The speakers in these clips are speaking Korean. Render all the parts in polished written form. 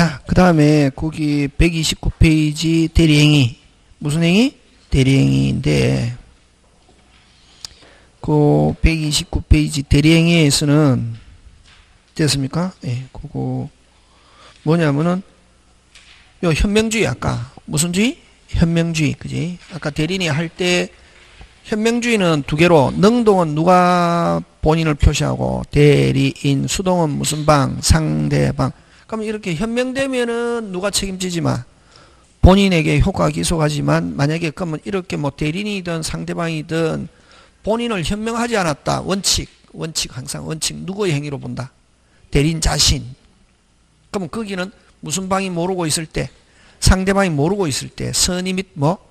자, 그 다음에 거기 129페이지 대리행위. 무슨 행위? 대리행위인데, 그 129페이지 대리행위에서는 됐습니까? 예, 그거 뭐냐면은 요 현명주의 아까 무슨 주의? 현명주의, 그지? 아까 대리인이 할 때 현명주의는 두 개로 능동은 누가 본인을 표시하고 대리인, 수동은 무슨 방? 상대방. 그럼 이렇게 현명되면은 누가 책임지지만 본인에게 효과가 기소하지만 만약에 그러면 이렇게 뭐 대리인이든 상대방이든 본인을 현명하지 않았다. 원칙 항상 원칙 누구의 행위로 본다? 대리인 자신. 그러면 거기는 무슨 방이 모르고 있을 때 상대방이 모르고 있을 때 선의 및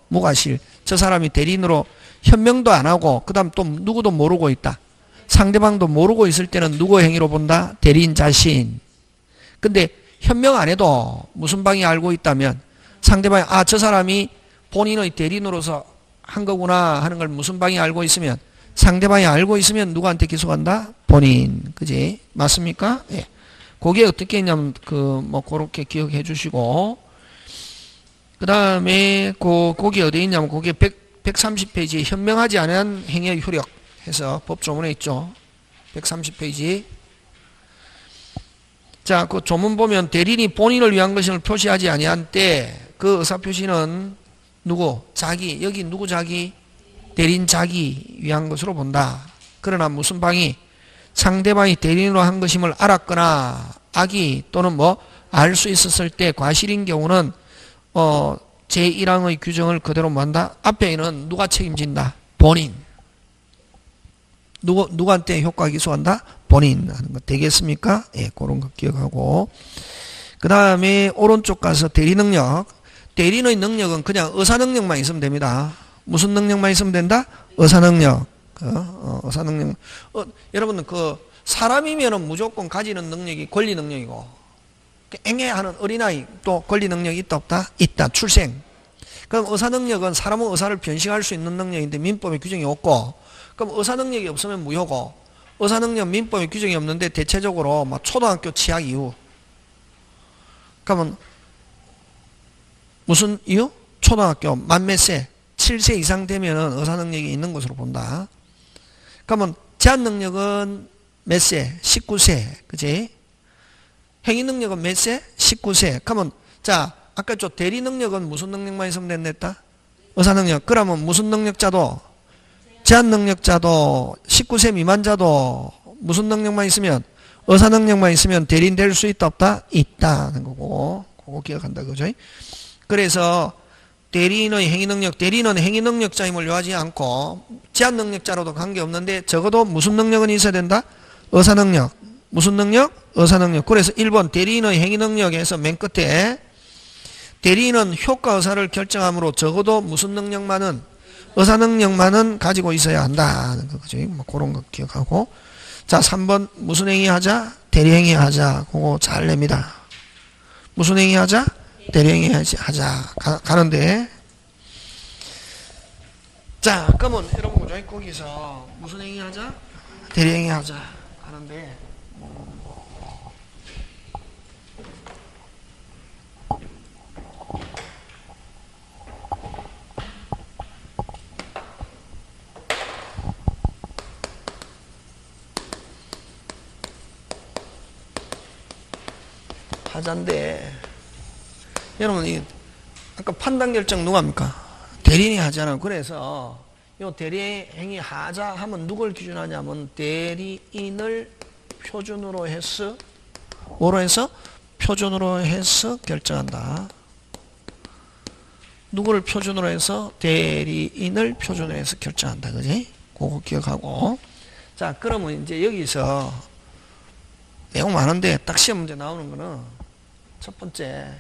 무과실 저 사람이 대리인으로 현명도 안 하고 그 다음 또 누구도 모르고 있다. 상대방도 모르고 있을 때는 누구의 행위로 본다? 대리인 자신. 근데 현명 안 해도 무슨 방이 알고 있다면 상대방이 저 사람이 본인의 대리인으로서 한 거구나 하는 걸 무슨 방이 알고 있으면 상대방이 알고 있으면 누구한테 기소한다? 본인. 그지? 맞습니까? 예. 그게 어떻게 했냐면 그렇게 기억해 주시고 그 다음에 거기 어디 있냐면 거기에 130페이지에 현명하지 않은 행위의 효력 해서 법조문에 있죠. 130페이지. 자, 그 조문 보면 대리인이 본인을 위한 것임을 표시하지 아니한 때 그 의사표시는 누구? 자기. 여기 누구 자기? 대리인 자기 위한 것으로 본다. 그러나 무슨 방이? 상대방이 대리인으로 한 것임을 알았거나 악의 또는 알 수 있었을 때 과실인 경우는 제1항의 규정을 그대로 한다. 앞에는 누가 책임진다? 본인. 누구한테 효과 기소한다? 본인 하는 거 되겠습니까? 예, 그런 거 기억하고. 그 다음에 오른쪽 가서 대리능력. 대리인의 능력은 그냥 의사능력만 있으면 됩니다. 무슨 능력만 있으면 된다? 의사능력. 의사능력. 여러분은 사람이면은 무조건 가지는 능력이 권리 능력이고, 앵애하는 어린아이 또 권리 능력이 있다 없다? 있다. 출생. 그럼 의사 능력은 사람은 의사를 변식할 수 있는 능력인데 민법에 규정이 없고, 그럼 의사 능력이 없으면 무효고, 의사 능력 민법에 규정이 없는데 대체적으로 초등학교 취학 이후. 그러면 무슨 이유? 초등학교 만 몇 세? 7세 이상 되면은 의사 능력이 있는 것으로 본다. 그러면 제한 능력은 몇 세? 19세. 그지? 행위 능력은 몇 세? 19세. 그러면 자, 아까 대리 능력은 무슨 능력만 있으면 된다? 의사 능력. 그러면 무슨 능력자도? 제한 능력자도 19세 미만자도 무슨 능력만 있으면? 의사 능력만 있으면 대리인 될 수 있다 없다? 있다는 거고. 그거 기억한다 그죠? 그래서 대리인의 행위 능력, 대리인은 행위 능력자임을 요하지 않고 제한 능력자로도 관계없는데 적어도 무슨 능력은 있어야 된다? 의사 능력. 무슨 능력? 의사 능력. 그래서 1번 대리인의 행위 능력에서 맨 끝에 대리인은 효과 의사를 결정함으로 적어도 무슨 능력만은? 의사 능력만은 가지고 있어야 한다는 거죠. 그런 거 기억하고. 자, 3번 무슨 행위 하자? 대리 행위 하자. 그거 잘 냅니다. 무슨 행위 하자? 대리 행위 하자. 가는데. 자, 그러면 여러분 거기서 무슨 행위 하자? 대리 행위 하자. 하는데. 하자인데 여러분 아까 판단 결정 누가 합니까? 대리인이 하잖아요. 그래서 요 대리행위 하자 하면 누굴 기준하냐면 대리인을 표준으로 해서 뭐로 해서? 표준으로 해서 결정한다. 누구를 표준으로 해서? 대리인을 표준으로 해서 결정한다. 그지? 그거 기억하고. 자, 그러면 이제 여기서 내용 많은데 딱 시험 문제 나오는 거는 첫 번째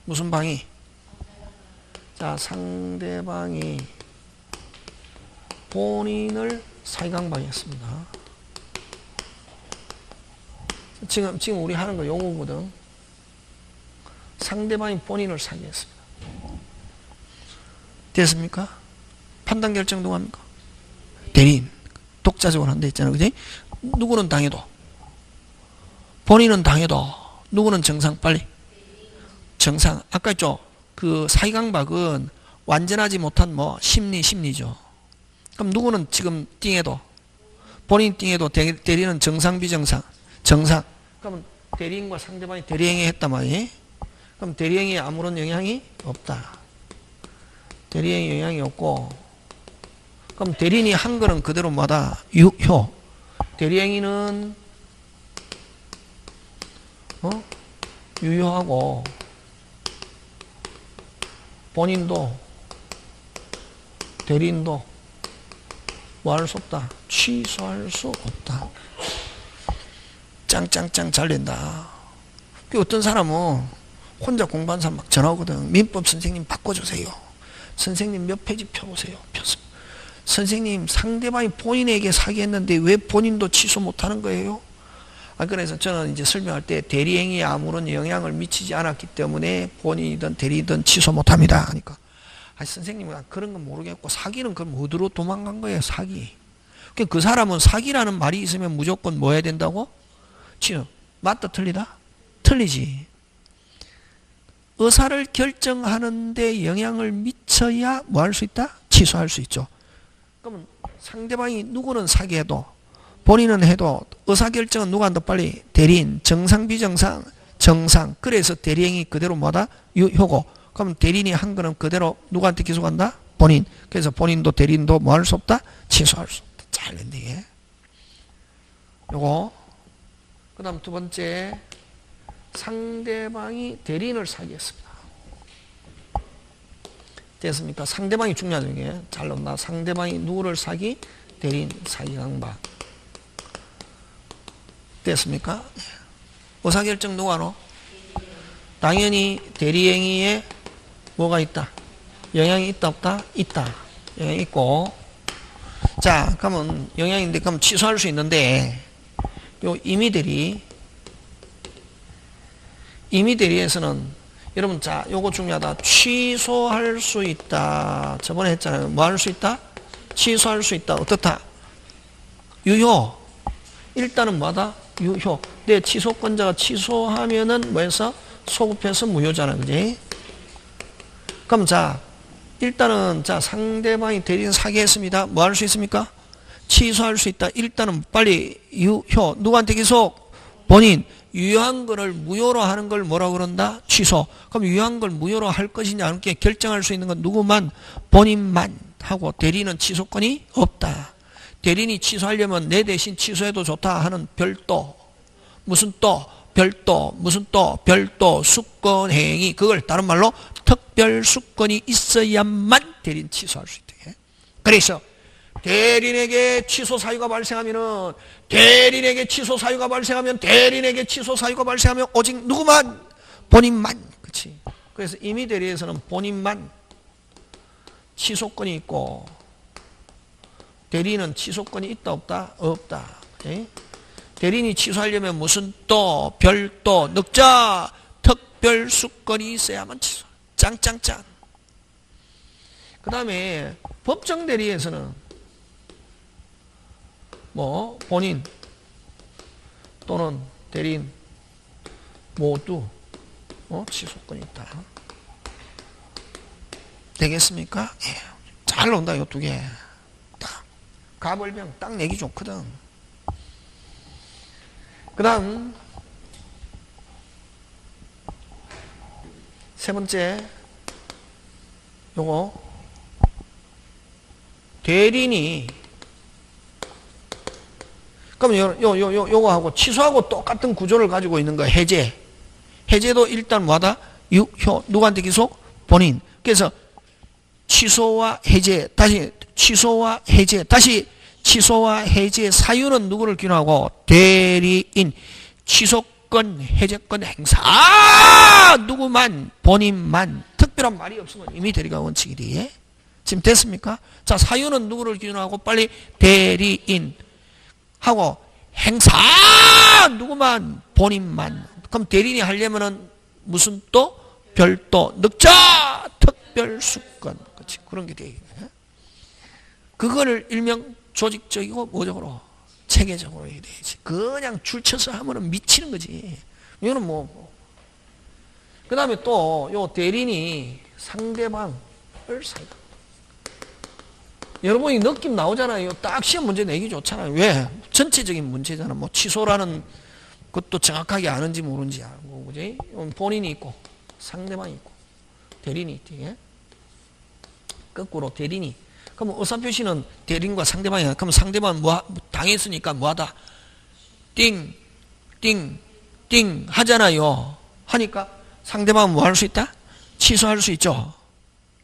무슨 방이? 자, 상대방이 본인을 사기강방했습니다. 지금 우리 하는 거 요거거든. 상대방이 본인을 사기했습니다. 됐습니까? 판단 결정 누가 합니까? 대리인. 독자적으로 한다 했잖아. 그지? 누구는 당해도 본인은 당해도 누구는 정상 빨리 정상. 아까 있죠? 그 사기강박은 완전하지 못한 뭐 심리죠. 그럼 누구는 지금 띵해도 본인 띵해도 대리는 정상 비정상? 정상. 그러면 대리인과 상대방이 대리행위 했단 말이에요. 그럼 대리행위에 아무런 영향이 없다. 대리행위 영향이 없고, 그럼 대리인이 한 거는 그대로 뭐다? 유효. 대리행위는 유효하고 본인도 대리인도 뭐 할 수 없다? 취소할 수 없다. 짱짱짱 잘 된다. 어떤 사람은 혼자 공부한 사람 막 전화 오거든. 민법 선생님 바꿔주세요. 선생님 몇 페이지 펴보세요. 폈습니다. 선생님 상대방이 본인에게 사기했는데 왜 본인도 취소 못하는 거예요? 그래서 저는 이제 설명할 때 대리행위에 아무런 영향을 미치지 않았기 때문에 본인이든 대리든 취소 못합니다. 하니까 선생님은 그런 건 모르겠고 사기는 그럼 어디로 도망간 거예요? 사기. 그 사람은 사기라는 말이 있으면 무조건 뭐 해야 된다고? 취소. 맞다 틀리다? 틀리지. 의사를 결정하는데 영향을 미쳐야 뭐 할 수 있다? 취소할 수 있죠. 그러면 상대방이 누구는 사기해도 본인은 해도 의사결정은 누가 한다 빨리? 대리인. 정상 비정상? 정상. 그래서 대리행위 그대로 뭐다? 유효고. 그럼 대리인이 한 거는 그대로 누구한테 기소한다? 본인. 그래서 본인도 대리인도 뭐 할 수 없다? 취소할 수 없다. 잘 됐네. 요거. 그 다음 두 번째. 상대방이 대리인을 사기했습니다. 됐습니까? 상대방이 중요하죠. 이게. 잘 나온다. 상대방이 누구를 사기? 대리인 사기강박. 됐습니까? 의사결정 누가 하노? 당연히 대리행위에 뭐가 있다? 영향이 있다 없다? 있다. 영향이 있고. 자, 그러면 영향인데 그럼 취소할 수 있는데 요 임의대리에서는 여러분 자 요거 중요하다. 취소할 수 있다. 저번에 했잖아요. 뭐 할 수 있다? 취소할 수 있다. 어떻다? 유효. 일단은 뭐다? 유효. 내 취소권자가 취소하면은 뭐해서 소급해서 무효잖아. 그지? 그럼 자 일단은 자 상대방이 대리인 사기했습니다. 뭐 할 수 있습니까? 취소할 수 있다. 일단은 빨리 유효. 누구한테 기소? 본인. 유효한 거를 무효로 하는 걸 뭐라고 그런다? 취소. 그럼 유효한 걸 무효로 할 것이냐 않게 결정할 수 있는 건 누구만? 본인만 하고 대리인은 취소권이 없다. 대리인이 취소하려면 내 대신 취소해도 좋다 하는 별도. 무슨 또? 별도. 무슨 또? 별도. 수권행위. 그걸 다른 말로 특별 수권이 있어야만 대리인 취소할 수 있다. 그래서 대리인에게 취소 사유가 발생하면 오직 누구만? 본인만. 그렇지. 그래서 임의 대리에서는 본인만 취소권이 있고 대리인은 취소권이 있다 없다? 없다. 그치? 대리인이 취소하려면 무슨 또? 별도. 늑자 특별 수권이 있어야만 취소. 짱짱짱. 그 다음에 법정 대리에서는 뭐 본인 또는 대리인 모두 취소권이 있다. 되겠습니까? 예. 잘 나온다. 요 두 개. 딱 가벌병 딱 내기 좋거든. 그 다음 세 번째 요거 대리인이 그럼 요거하고 취소하고 똑같은 구조를 가지고 있는 거야. 해제도 일단 뭐하다? 유효. 누구한테 기소? 본인. 그래서 취소와 해제 다시 취소와 해제 사유는 누구를 기록하고? 대리인. 취소권 해제권 행사 누구만? 본인만. 특별한 말이 없으면 이미 대리가 원칙이지. 지금 됐습니까? 자, 사유는 누구를 기준하고? 빨리 대리인 하고 행사 누구만? 본인만. 그럼 대리인이 하려면은 무슨 또? 별도. 늑자 특별수권. 그렇지. 그런 게 돼. 그거를 일명 조직적이고 뭐적으로 체계적으로 해야 되지. 그냥 줄쳐서 하면은 미치는 거지. 이거는 뭐 그 다음에 또 요 대리인이 상대방을 사이다. 여러분이 느낌 나오잖아요. 딱 시험 문제 내기 좋잖아요. 왜? 전체적인 문제잖아. 뭐 취소라는 것도 정확하게 아는지 모르는지 알고, 그지? 본인이 있고, 상대방이 있고, 대리인이 있지. 예? 거꾸로 대리인이. 그럼 의사표시는 대리인과 상대방이야. 그럼 상대방은 당했으니까 뭐하다? 띵, 띵, 띵 하잖아요. 하니까 상대방은 뭐 할 수 있다? 취소할 수 있죠.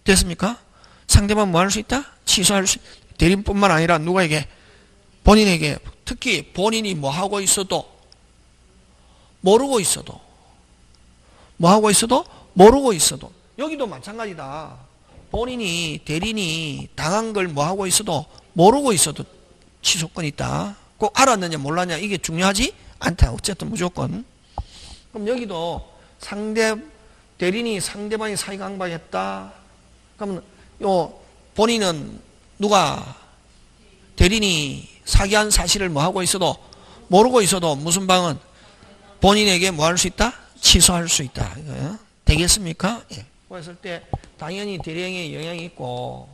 됐습니까? 상대방은 뭐 할 수 있다? 취소할 수 있다. 대리인뿐만 아니라 누구에게? 본인에게. 특히 본인이 뭐 하고 있어도, 모르고 있어도, 뭐 하고 있어도, 모르고 있어도. 여기도 마찬가지다. 본인이, 대리인이 당한 걸 뭐 하고 있어도, 모르고 있어도 취소권이 있다. 꼭 알았느냐 몰랐냐 이게 중요하지 않다. 어쨌든 무조건. 그럼 여기도 대리인이 상대방이 사기강박했다. 그러면 요 본인은 누가 대리인이 사기한 사실을 뭐 하고 있어도 모르고 있어도 무슨 방은 본인에게 뭐 할 수 있다? 취소할 수 있다. 이거요. 되겠습니까? 예. 그랬을 때 당연히 대리행위에 영향이 있고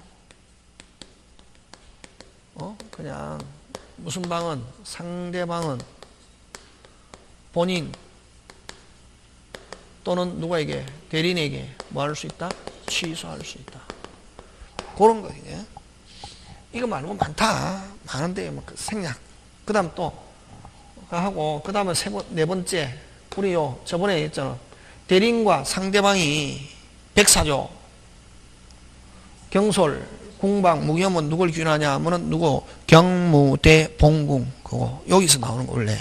그냥 무슨 방은 상대방은 본인 또는 누구에게 대리인에게 뭐 할 수 있다? 취소할 수 있다. 그런 거예요. 이거 말고 많다. 많은데 뭐 생략. 그 다음 또 하고 그 다음에 네 번째 우리 저번에 했잖아. 대리인과 상대방이 백사조 경솔 공방 무기험은 누굴 규율하냐 하면은 누구 경무대 봉궁 그거 여기서 나오는 거 원래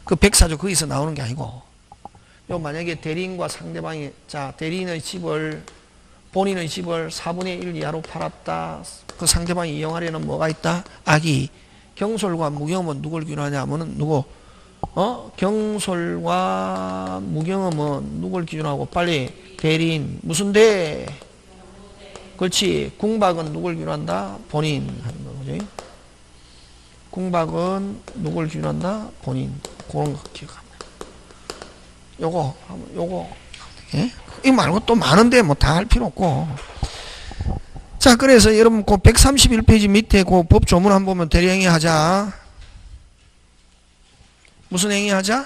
그 백사조 거기서 나오는 게 아니고 요 만약에 대리인과 상대방이 자 대리인의 집을 본인의 집을 4분의 1 이하로 팔았다. 그 상대방이 이용하려는 뭐가 있다? 악의. 경솔과 무경험은 누굴 규율하냐 하면은 누구? 경솔과 무경험은 누굴 기준하고 빨리 대리인 무슨 대? 그렇지. 궁박은 누굴 규율한다? 본인 하는 거지. 궁박은 누굴 규율한다? 본인. 그런 거 기억합니다. 요거 예? 이 말고 또 많은데 뭐 다 할 필요 없고. 자, 그래서 여러분 그 131페이지 밑에 그 법 조문 한번 보면 대리행위 하자. 무슨 행위 하자?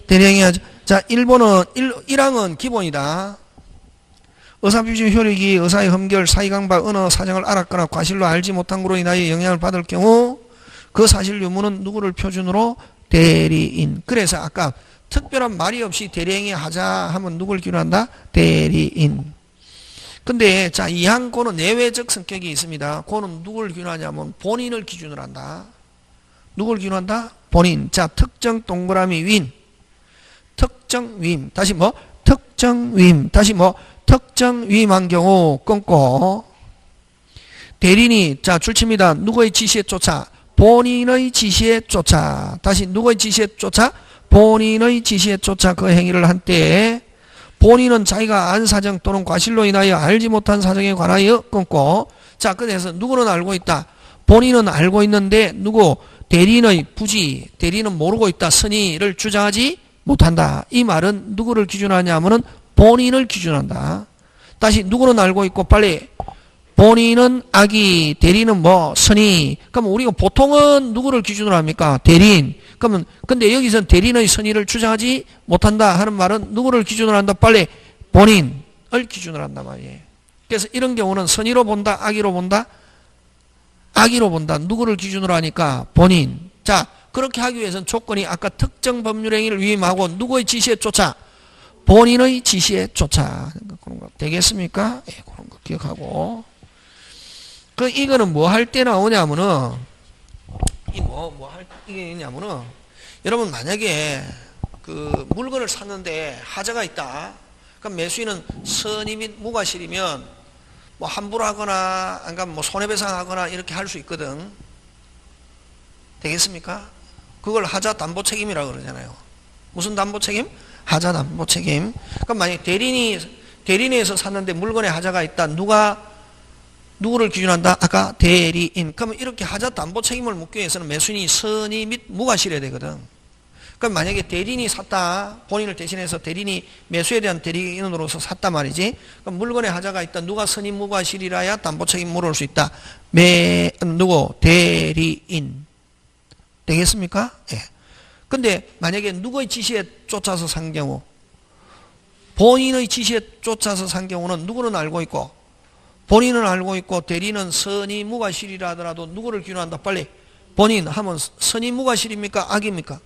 대리행위 하자. 자, 1항은 기본이다. 의사표시 효력이 의사의 흠결, 사기강박, 언어, 사정을 알았거나 과실로 알지 못한 거로 인하여 영향을 받을 경우 그 사실 유무는 누구를 표준으로? 대리인. 그래서 아까 특별한 말이 없이 대리행위 하자 하면 누굴 기준한다? 대리인. 근데 자, 이항 고는 내외적 성격이 있습니다. 고는 누굴 기준하냐면 본인을 기준으로 한다. 누굴 기준한다? 본인. 자, 특정 동그라미 윈. 특정 윈. 다시 뭐? 특정 윈. 다시 뭐? 특정 윈한 경우 끊고 대리인이 자, 줄칩니다. 누구의 지시에 쫓아? 본인의 지시에 쫓아. 다시 누구의 지시에 쫓아? 본인의 지시에 쫓아 그 행위를 한 때에 본인은 자기가 안 사정 또는 과실로 인하여 알지 못한 사정에 관하여 끊고 자, 그래서 누구는 알고 있다. 본인은 알고 있는데 누구? 대리인의 부지, 대리인은 모르고 있다. 선의를 주장하지 못한다. 이 말은 누구를 기준하냐 하면은 본인을 기준한다. 다시 누구는 알고 있고 빨리 본인은 악의, 대리인은 뭐 선의. 그럼 우리가 보통은 누구를 기준으로 합니까? 대리인. 그러면 근데 여기서는 대리인의 선의를 주장하지 못한다 하는 말은 누구를 기준으로 한다? 빨리 본인을 기준으로 한단 말이에요. 그래서 이런 경우는 선의로 본다, 악의로 본다? 악의로 본다. 누구를 기준으로 하니까 본인. 자, 그렇게 하기 위해서는 조건이 아까 특정 법률 행위를 위임하고 누구의 지시에 쫓아? 본인의 지시에 쫓아. 그런 거 되겠습니까? 예, 그런 거 기억하고. 이거는 뭐 할 때 나오냐면은 이게 있냐면은 여러분 만약에 그 물건을 샀는데 하자가 있다. 그럼 매수인은 선의 및 무과실이면 뭐 함부로 하거나 안 가면 뭐 손해배상하거나 이렇게 할 수 있거든. 되겠습니까? 그걸 하자 담보 책임이라고 그러잖아요. 무슨 담보 책임? 하자 담보 책임. 그럼 만약에 대리인에서 샀는데 물건에 하자가 있다. 누구를 기준한다? 아까 대리인. 그러면 이렇게 하자 담보 책임을 묻기 위해서는 매수인이 선의 및 무과실해야 되거든. 그럼 만약에 대리인이 샀다. 본인을 대신해서 대리인이 매수에 대한 대리인으로서 샀다 말이지. 그럼 물건에 하자가 있다. 누가 선임무과실이라야 담보책임 물을 수 있다. 누구? 대리인. 되겠습니까? 예. 근데 만약에 누구의 지시에 쫓아서 산 경우, 본인의 지시에 쫓아서 산 경우는 누구는 알고 있고, 본인은 알고 있고, 대리인은 선임무과실이라 하더라도 누구를 기준한다? 빨리. 본인 하면 선임무과실입니까? 악입니까?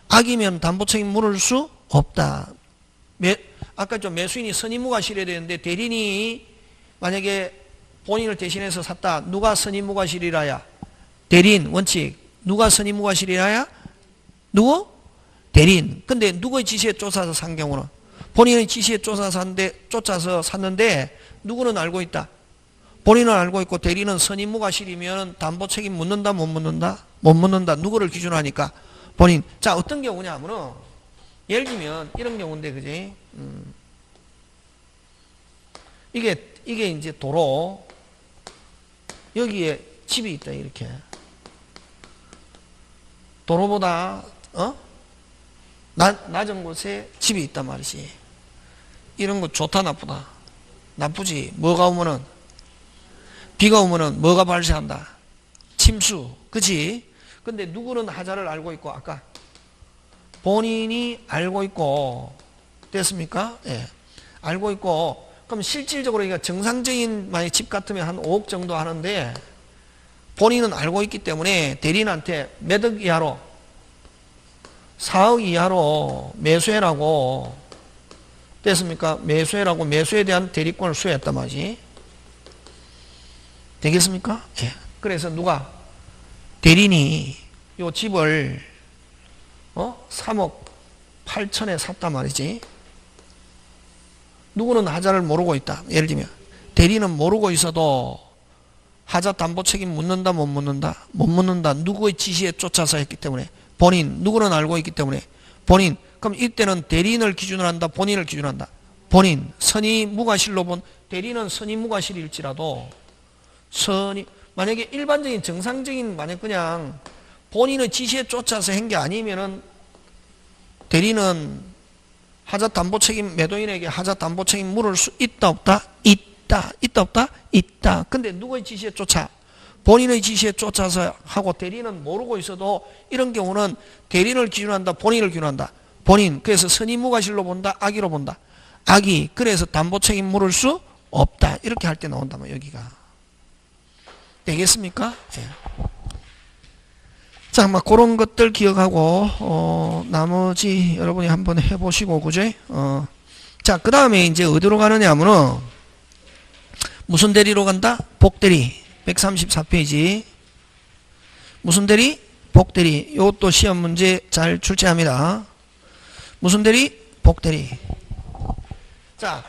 악이면 담보책임 물을 수 없다. 아까 좀 매수인이 선임무과실해야 되는데 대리인이 만약에 본인을 대신해서 샀다. 누가 선임무과실이라야? 대리인 원칙. 누가 선임무과실이라야? 누구? 대리인. 근데 누구의 지시에 쫓아서 산 경우는? 본인의 지시에 쫓아서 샀는데 누구는 알고 있다. 본인은 알고 있고 대리인은 선임무과실이면 담보책임 묻는다 못 묻는다? 못 묻는다. 누구를 기준하니까? 본인. 자, 어떤 경우냐 하면은 예를 들면 이런 경우인데 그지? 이게 이제 도로 여기에 집이 있다 이렇게. 도로보다 낮은 곳에 집이 있단 말이지. 이런 거 좋다 나쁘다? 나쁘지. 뭐가 오면은 비가 오면은 뭐가 발생한다? 침수. 그치? 근데 누구는 하자를 알고 있고 아까 본인이 알고 있고 됐습니까? 예. 알고 있고 그럼 실질적으로 이거 정상적인 만약 집 같으면 한 5억 정도 하는데 본인은 알고 있기 때문에 대리인한테 몇 억 이하로 4억 이하로 매수해라고 됐습니까? 매수해라고 매수에 대한 대리권을 수여했단 말이지. 되겠습니까? 예. 그래서 누가 대리인이 요 집을 3억 8천에 샀단 말이지. 누구는 하자를 모르고 있다. 예를 들면 대리인은 모르고 있어도 하자 담보 책임 묻는다 못 묻는다? 못 묻는다. 누구의 지시에 쫓아서 했기 때문에 본인. 누구는 알고 있기 때문에 본인. 그럼 이때는 대리인을 기준으로 한다. 본인을 기준으로 한다. 본인. 선임무과실로 본 대리인은 선임무과실일지라도 만약에 일반적인 정상적인 만약 그냥 본인의 지시에 쫓아서 한 게 아니면은 대리는 하자 담보 책임 매도인에게 하자 담보 책임 물을 수 있다 없다? 있다. 있다 없다? 있다. 근데 누구의 지시에 쫓아? 본인의 지시에 쫓아서 하고 대리는 모르고 있어도 이런 경우는 대리인을 기준한다. 본인을 기준한다. 본인. 그래서 선임무과실로 본다. 악의로 본다. 악의. 그래서 담보 책임 물을 수 없다. 이렇게 할 때 나온다면 여기가. 되겠습니까? 예. 자, 막 그런 것들 기억하고 나머지 여러분이 한번 해보시고 그죠? 자, 그 다음에 이제 어디로 가느냐 하면은 무슨 대리로 간다? 복대리 134페이지 무슨 대리? 복대리. 이것도 시험 문제 잘 출제합니다. 무슨 대리? 복대리. 자,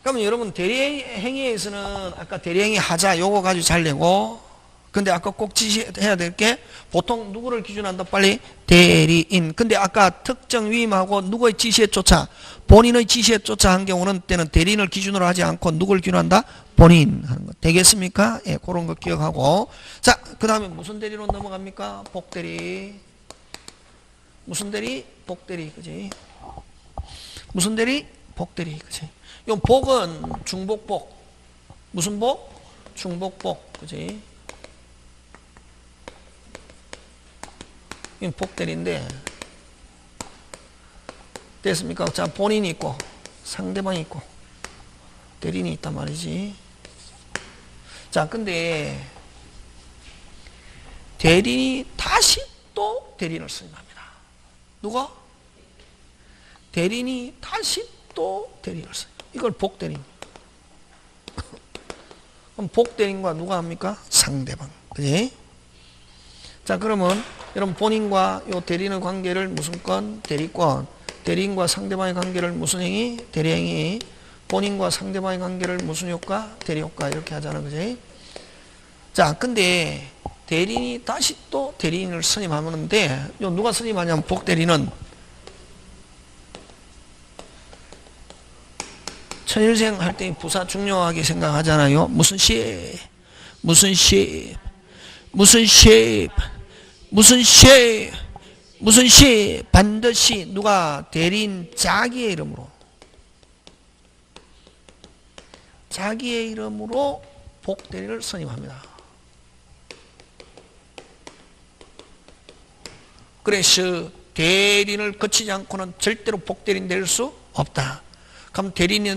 그러면 여러분 대리행위에서는 아까 대리행위 하자 요거 가지고 잘 내고 근데 아까 꼭 지시해야 될 게 보통 누구를 기준한다? 빨리 대리인. 근데 아까 특정 위임하고 누구의 지시에 쫓아 본인의 지시에 쫓아 한 경우는 때는 대리인을 기준으로 하지 않고 누구를 기준한다? 본인 하는 거. 되겠습니까? 예, 그런 거 기억하고 자, 그 다음에 무슨 대리로 넘어갑니까? 복대리. 무슨 대리? 복대리. 그지? 무슨 대리? 복대리. 그지? 요 복은 중복복. 무슨 복? 중복복. 그지? 이건 복대리인데 됐습니까? 자, 본인이 있고 상대방이 있고 대리인이 있단 말이지. 자, 근데 대리인이 다시 또 대리인을 선임합니다. 누가? 대리인이 다시 또 대리인을 선임. 이걸 복대리인. 그럼 복대리인과 누가 합니까? 상대방. 그지? 자, 그러면 여러분 본인과 요 대리인의 관계를 무슨 건? 대리권. 대리인과 상대방의 관계를 무슨 행위? 대리행위. 본인과 상대방의 관계를 무슨 효과? 대리효과. 이렇게 하잖아. 그지? 자, 근데 대리인이 다시 또 대리인을 선임하는데 요 누가 선임하냐면 복대리는 천일생 할 때 부사 중요하게 생각하잖아요. 무슨 시? 무슨 시? 무슨 시? 무슨 시? 무슨 시? 반드시 누가? 대리인 자기의 이름으로. 자기의 이름으로 복대리를 선임합니다. 그래서 대리인을 거치지 않고는 절대로 복대리인 될 수 없다. 그럼 대리인이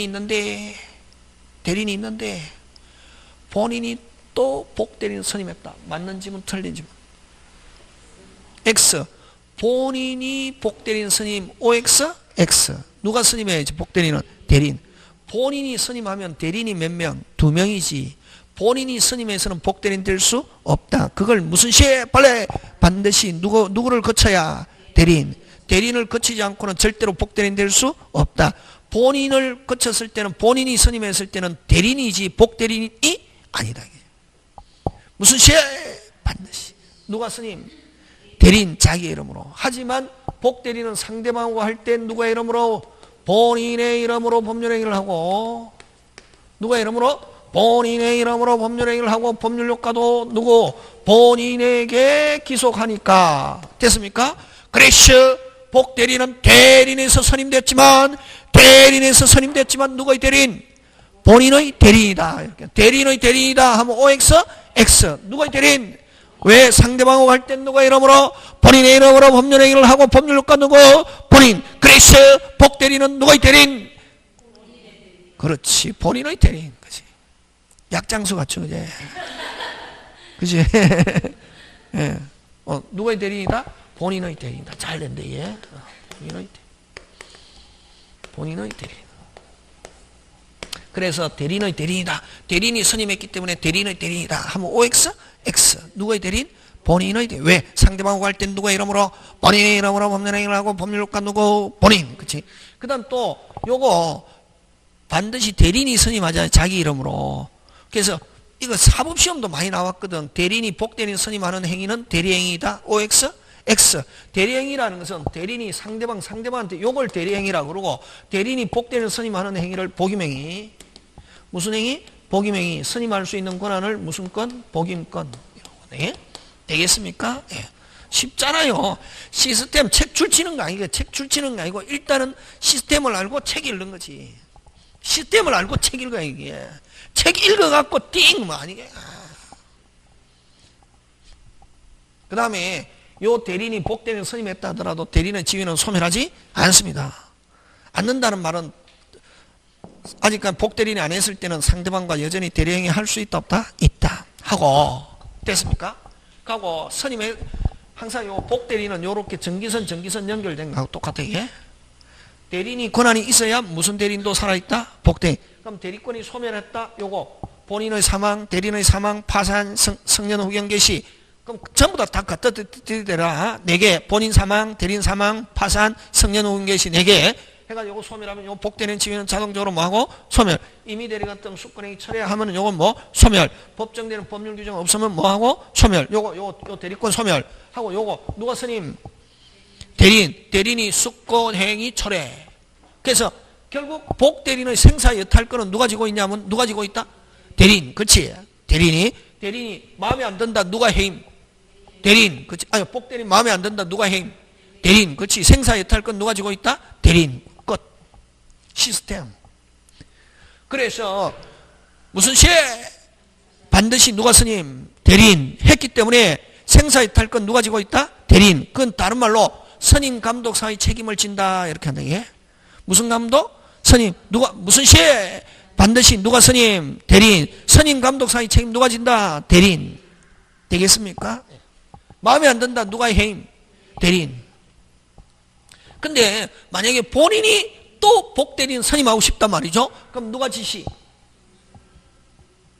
있는데 본인이 또 복대리인 선임했다. 맞는지는 틀린지는. X. 본인이 복대리인 선임 OX? X. 누가 선임해야지 복대리인은? 대리인. 본인이 선임하면 대리인이 몇 명? 2명이지. 본인이 선임해서는 복대리인 될 수 없다. 그걸 무슨 시에? 빨리 반드시 누구를 거쳐야? 대리인. 대리인을 거치지 않고는 절대로 복대리인 될 수 없다. 본인을 거쳤을 때는, 본인이 선임했을 때는 대리인이지 복대리인이 아니다. 무슨 시에? 반드시. 누가 선임? 대리인 자기 이름으로. 하지만 복대리인은 상대방하고 할 때 누구의 이름으로? 본인의 이름으로 법률행위를 하고, 누가 이름으로? 본인의 이름으로 법률행위를 하고, 법률효과도 누구? 본인에게 기속하니까. 됐습니까? 그래서 복대리인은 대리인에서 선임됐지만 누구의 대리인? 본인의 대리인이다. 이렇게. 대리인의 대리인이다 하면 OX? X. 누구의 대리인? 왜? 상대방하고 할 땐 누가 이름으로? 본인의 이름으로 법률행위를 하고, 법률효과 누구? 본인. 그래서 복대리인은 누구의 대리인? 그렇지. 본인의 대리인. 그치. 약장수 같죠, 그제? 그치? 예. 누구의 대리인이다? 본인의 대리인이다. 잘 된대, 얘. 본인의 대리인. 그래서 대리인의 대리인이다. 대리인이 선임했기 때문에 대리인의 대리인이다. 하면 OX? X. 누구의 대리인? 본인의 대리인. 왜? 상대방하고 할 땐 누구의 이름으로? 본인의 이름으로 법률행위를 하고, 법률효과 누구? 본인. 그치? 그 다음 또, 요거, 반드시 대리인이 선임하잖아요. 자기 이름으로. 그래서, 이거 사법시험도 많이 나왔거든. 대리인이 복대리인 선임하는 행위는 대리행위이다. OX? X. 대리행위라는 것은 대리인이 상대방한테 요걸 대리행위라고 그러고, 대리인이 복대리인 선임하는 행위를 복임행위. 무슨 행위? 복임행위. 선임할 수 있는 권한을 무슨 건? 복임권. 네? 되겠습니까? 예. 쉽잖아요. 시스템 책 줄치는 거 아니고, 일단은 시스템을 알고 책 읽는 거지. 시스템을 알고 책 읽어야 이게. 책 읽어갖고 띵! 뭐 아니게. 그 다음에 요 대리인이 복대리인 선임했다 하더라도 대리인의 지위는 소멸하지 않습니다. 않는다는 말은 아직까지 복대리인이 안 했을 때는 상대방과 여전히 대리행위 할 수 있다 없다? 있다. 하고 됐습니까? 하고 선임해 항상 요 복대리인은 요렇게 전기선 연결된 거하고 똑같아. 예? 대리인이 권한이 있어야 무슨 대리인도 살아있다? 복대리인. 그럼 대리권이 소멸했다? 요거 본인의 사망, 대리인의 사망, 파산, 성년 후견 개시. 그럼 전부 다 갖다 드리더라. 4개. 본인 사망, 대리인 사망, 파산, 성년 후견 개시 4개. 해가지고 요거 소멸하면 요 복대리인 지위는 자동적으로 뭐하고? 소멸. 임의 대리 같은 수권행위 철회하면은 요건 뭐? 소멸. 법정되는 법률 규정 없으면 뭐하고? 소멸. 요 대리권 소멸. 하고 요거 누가 선임? 대리인이 수권행위 철회. 그래서 결국 복대리인의 생사 여탈권은 누가 지고 있냐면 누가 지고 있다? 대리인. 그렇지? 대리인이 마음에 안 든다. 누가 해임? 대리인. 그렇지? 아니 복대리인 마음에 안 든다. 누가 해임? 대리인. 그렇지? 생사 여탈권 누가 지고 있다? 대리인. 끝. 시스템. 그래서 무슨 시에? 반드시 누가 선임? 대리인. 했기 때문에 생사 여탈권 누가 지고 있다? 대리인. 그건 다른 말로 선임 감독 사의 책임을 진다. 이렇게 한다. 예? 무슨 감독? 선임. 누가 무슨 시에? 반드시 누가 선임? 대리인. 선임 감독 사의 책임 누가 진다? 대리인. 되겠습니까? 마음에 안 든다. 누가 해임? 대리인. 근데 만약에 본인이 또 복대리인 선임하고 싶단 말이죠. 그럼 누가 지시?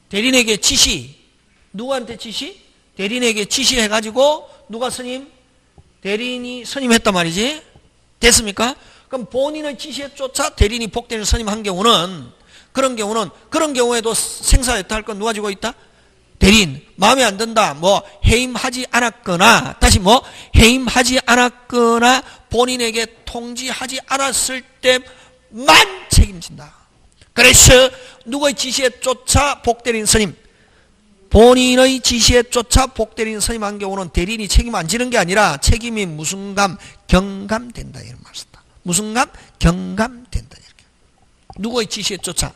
대리인에게 지시. 누구한테 지시? 대리인에게 지시해가지고 누가 선임? 대리인이 선임했단 말이지. 됐습니까? 그럼 본인의 지시에 쫓아 대리인이 복대리인 선임한 경우는 그런 경우에도 생사여탈 건 누가 지고 있다? 대리인. 마음에 안 든다. 뭐 해임하지 않았거나 다시 뭐 해임하지 않았거나 본인에게 통지하지 않았을 때만 책임진다. 그래서 누구의 지시에 쫓아 복대리인 선임? 본인의 지시에 쫓아 복대리인 선임한 경우는 대리인이 책임 안 지는 게 아니라 책임이 무슨감 경감된다 이런 말씀이다. 무슨감 경감된다 이렇게. 누구의 지시에 쫓아?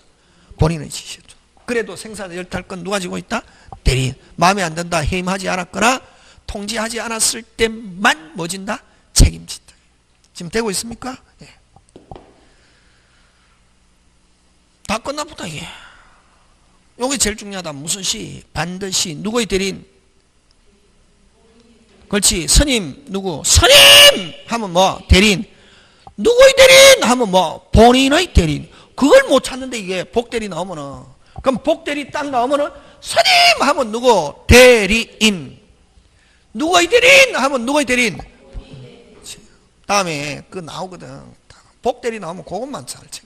본인의 지시에 쫓아. 그래도 생산 열탈권 누가 지고 있다? 대리인. 마음에 안 든다 해임하지 않았거나 통지하지 않았을 때만 뭐 진다? 책임진다. 지금 되고 있습니까? 예. 다 끝나 보다 이게. 요게 제일 중요하다. 무슨 시? 반드시 누구의 대리인? 그렇지. 스님 누구? 스님 하면 뭐? 대리인. 누구의 대리인 하면 뭐? 본인의 대리인. 그걸 못 찾는데 이게 복대리 나오면은, 그럼 복대리 딱 나오면은 스님 하면 누구? 대리인. 누구의 대리인 하면 누구의 대리인? 다음에 그 나오거든. 복대리 나오면 그것만 잘 쳐.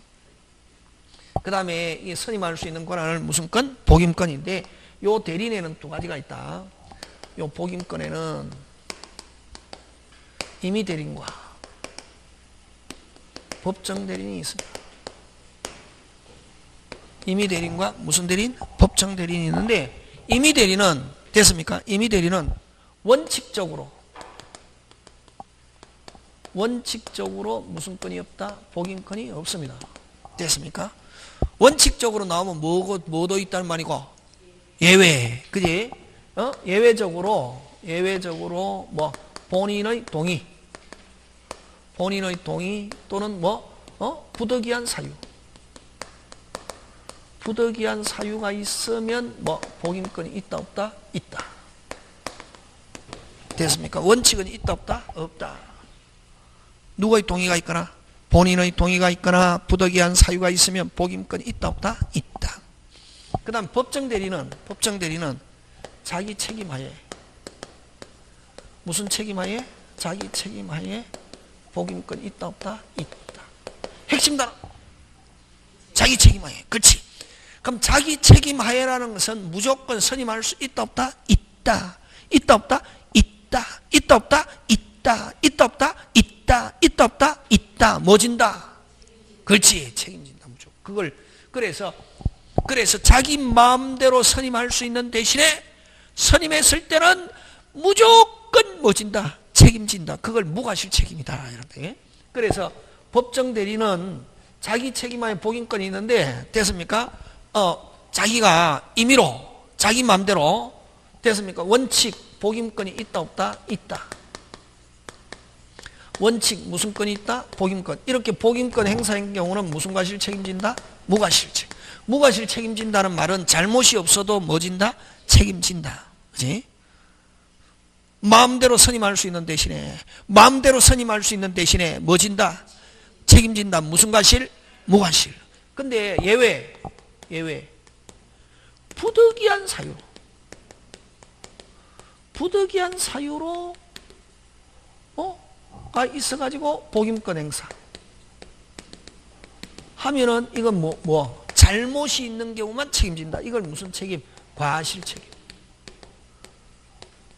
그 다음에 이 선임할 수 있는 권한을 무슨 건? 복임권인데 요 대리인에는 두 가지가 있다. 요 복임권에는 임의 대리인과 법정 대리인이 있습니다. 임의 대리인과 무슨 대리인? 법정 대리인이 있는데 임의 대리는 됐습니까? 임의 대리는 원칙적으로 무슨 건이 없다? 복임권이 없습니다. 됐습니까? 원칙적으로 나오면 뭐도 있다는 말이고 예외, 그지? 예외적으로 뭐 본인의 동의 또는 뭐 부득이한 사유가 있으면 뭐 복임권이 있다 없다? 있다. 됐습니까? 원칙은 있다 없다? 없다. 누구의 동의가 있거나 본인의 동의가 있거나 부득이한 사유가 있으면 복임권이 있다 없다? 있다. 그 다음 법정 대리는 자기 책임하에 무슨 책임하에? 자기 책임하에 복임권이 있다 없다? 있다. 핵심 단어 자기 책임하에. 그렇지. 그럼 자기 책임하에라는 것은 무조건 선임할 수 있다 없다? 있다. 있다 없다? 있다. 있다 없다? 있다. 있다 없다? 있다. 있다 없다? 있다. 뭐 진다? 그렇지. 책임진다. 무조건. 그걸 그래서 자기 마음대로 선임할 수 있는 대신에 선임했을 때는 무조건 뭐 진다? 책임진다. 그걸 무과실 책임이다. 이렇게. 그래서 법정 대리는 자기 책임하에 복임권이 있는데 됐습니까? 자기가 임의로 자기 마음대로 됐습니까? 원칙 복임권이 있다 없다? 있다. 원칙 무슨 건이 있다? 복임권. 이렇게 복임권 행사한 경우는 무슨 과실 책임진다? 무과실 책임. 무과실 책임진다는 말은 잘못이 없어도 뭐 진다? 책임진다. 그지? 마음대로 선임할 수 있는 대신에 뭐 진다? 책임진다. 무슨 과실? 무과실. 근데 예외. 부득이한 사유로 가 있어가지고 복임권 행사 하면은 이건 뭐 잘못이 있는 경우만 책임진다. 이걸 무슨 책임? 과실 책임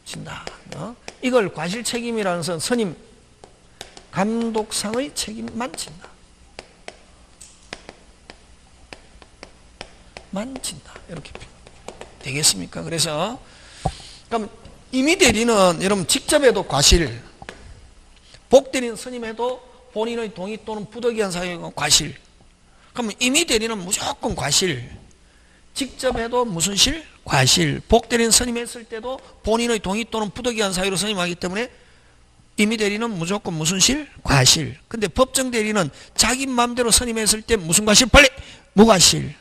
진다. 이걸 과실 책임이라는 것은 선임 감독상의 책임만 진다. 이렇게 되겠습니까? 그래서 그럼 임의 대리는 여러분 직접 해도 과실, 복대리는 선임해도 본인의 동의 또는 부득이한 사유가 과실. 그러면 임의 대리는 무조건 과실. 직접 해도 무슨 실? 과실. 복대리는 선임했을 때도 본인의 동의 또는 부득이한 사유로 선임하기 때문에 임의 대리는 무조건 무슨 실? 과실. 근데 법정 대리는 자기 마음대로 선임했을 때 무슨 과실? 빨리! 무과실.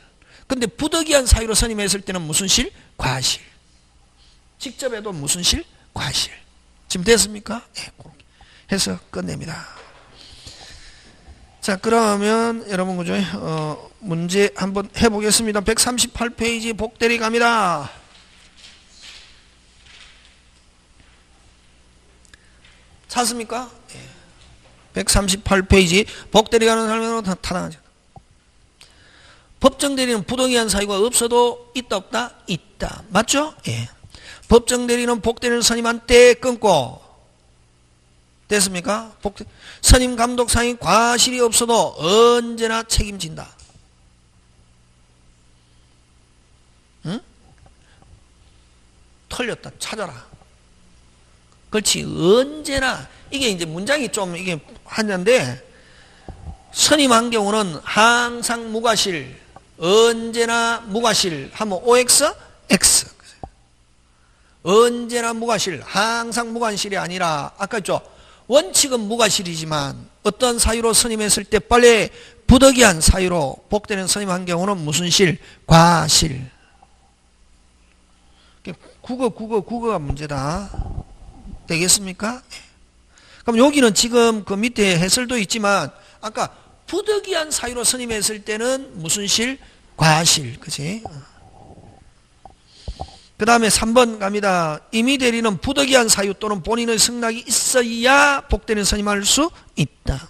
근데 부득이한 사유로 선임했을 때는 무슨 실? 과실. 직접 해도 무슨 실? 과실. 지금 됐습니까? 네, 그렇게 해서 끝냅니다. 자, 그러면 여러분 그죠? 문제 한번 해보겠습니다. 138페이지 복대리 갑니다. 찾습니까? 네. 138페이지 복대리 가는 사람은 다 타당하죠. 법정 대리는 부동의한 사유가 없어도 있다 없다? 있다. 맞죠? 예. 법정 대리는 복대리를 선임한 때 끊고 됐습니까? 선임 감독상의 과실이 없어도 언제나 책임진다. 응? 틀렸다 찾아라. 그렇지. 언제나 이게 이제 문장이 좀 이게 하는데 스님 한 경우는 항상 무과실, 언제나 무과실 하면 OX, X. 언제나 무과실, 항상 무과실이 아니라 아까 했죠. 원칙은 무과실이지만 어떤 사유로 스님했을 때 빨리 부득이한 사유로 복되는 스님 한 경우는 무슨 실? 과실. 국어가 문제다. 되겠습니까? 그럼 여기는 지금 그 밑에 해설도 있지만 아까 부득이한 사유로 스님했을 때는 무슨 실? 과실. 그치? 그 다음에 3번 갑니다. 임의 대리는 부득이한 사유 또는 본인의 승낙이 있어야 복대리는 선임할 수 있다.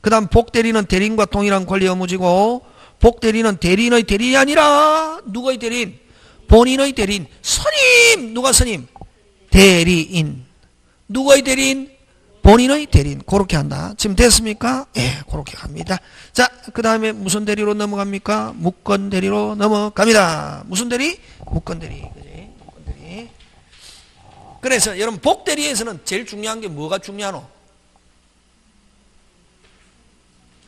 그 다음 복대리는 대리인과 동일한 권리 의무지고 복대리는 대리인의 대리인이 아니라 누구의 대리인? 본인의 대리인. 선임! 누가 선임? 대리인. 누구의 대리인? 본인의 대리인. 그렇게 한다. 지금 됐습니까? 예, 그렇게 갑니다. 자, 그 다음에 무슨 대리로 넘어갑니까? 무권 대리로 넘어갑니다. 무슨 대리? 무권 대리. 그래서 여러분 복대리에서는 제일 중요한 게 뭐가 중요하노?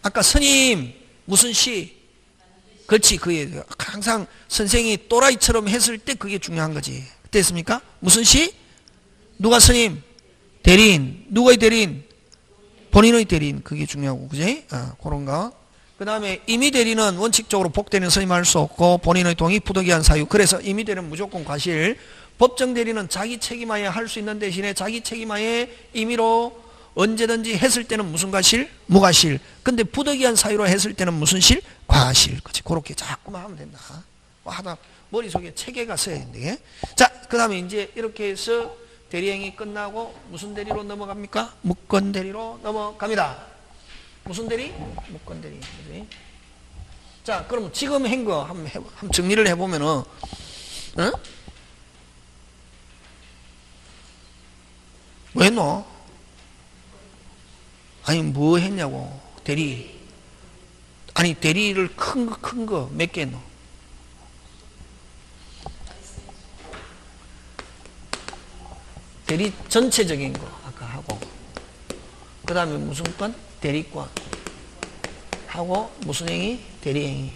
아까 스님 무슨 시? 그렇지. 그게 항상 선생이 또라이처럼 했을 때 그게 중요한 거지. 됐습니까? 무슨 시? 누가 스님? 대리인. 누구의 대리인? 본인의 대리인. 그게 중요하고 그지? 그런 거. 그 다음에 임의 대리는 원칙적으로 복대리는 선임할 수 없고 본인의 동의 부득이한 사유. 그래서 임의 대리는 무조건 과실. 법정 대리는 자기 책임하에 할 수 있는 대신에 자기 책임하에 임의로 언제든지 했을 때는 무슨 과실? 무과실. 근데 부득이한 사유로 했을 때는 무슨 실? 과실. 그렇지. 그렇게 자꾸만 하면 된다. 하다 머릿속에 체계가 써야 된대. 자, 그 다음에 이제 이렇게 해서 대리행위 끝나고 무슨 대리로 넘어갑니까? 무권 대리로 넘어갑니다. 무슨 대리? 무권 대리. 그치? 자, 그럼 지금 한 거 한번 정리를 해보면은, 어? 뭐 했노? 아니 뭐 했냐고. 대리. 아니 대리를 큰 거 몇 개 했노? 대리 전체적인 거 아까 하고 그 다음에 무슨 건? 대리권 하고 무슨 행위? 대리행위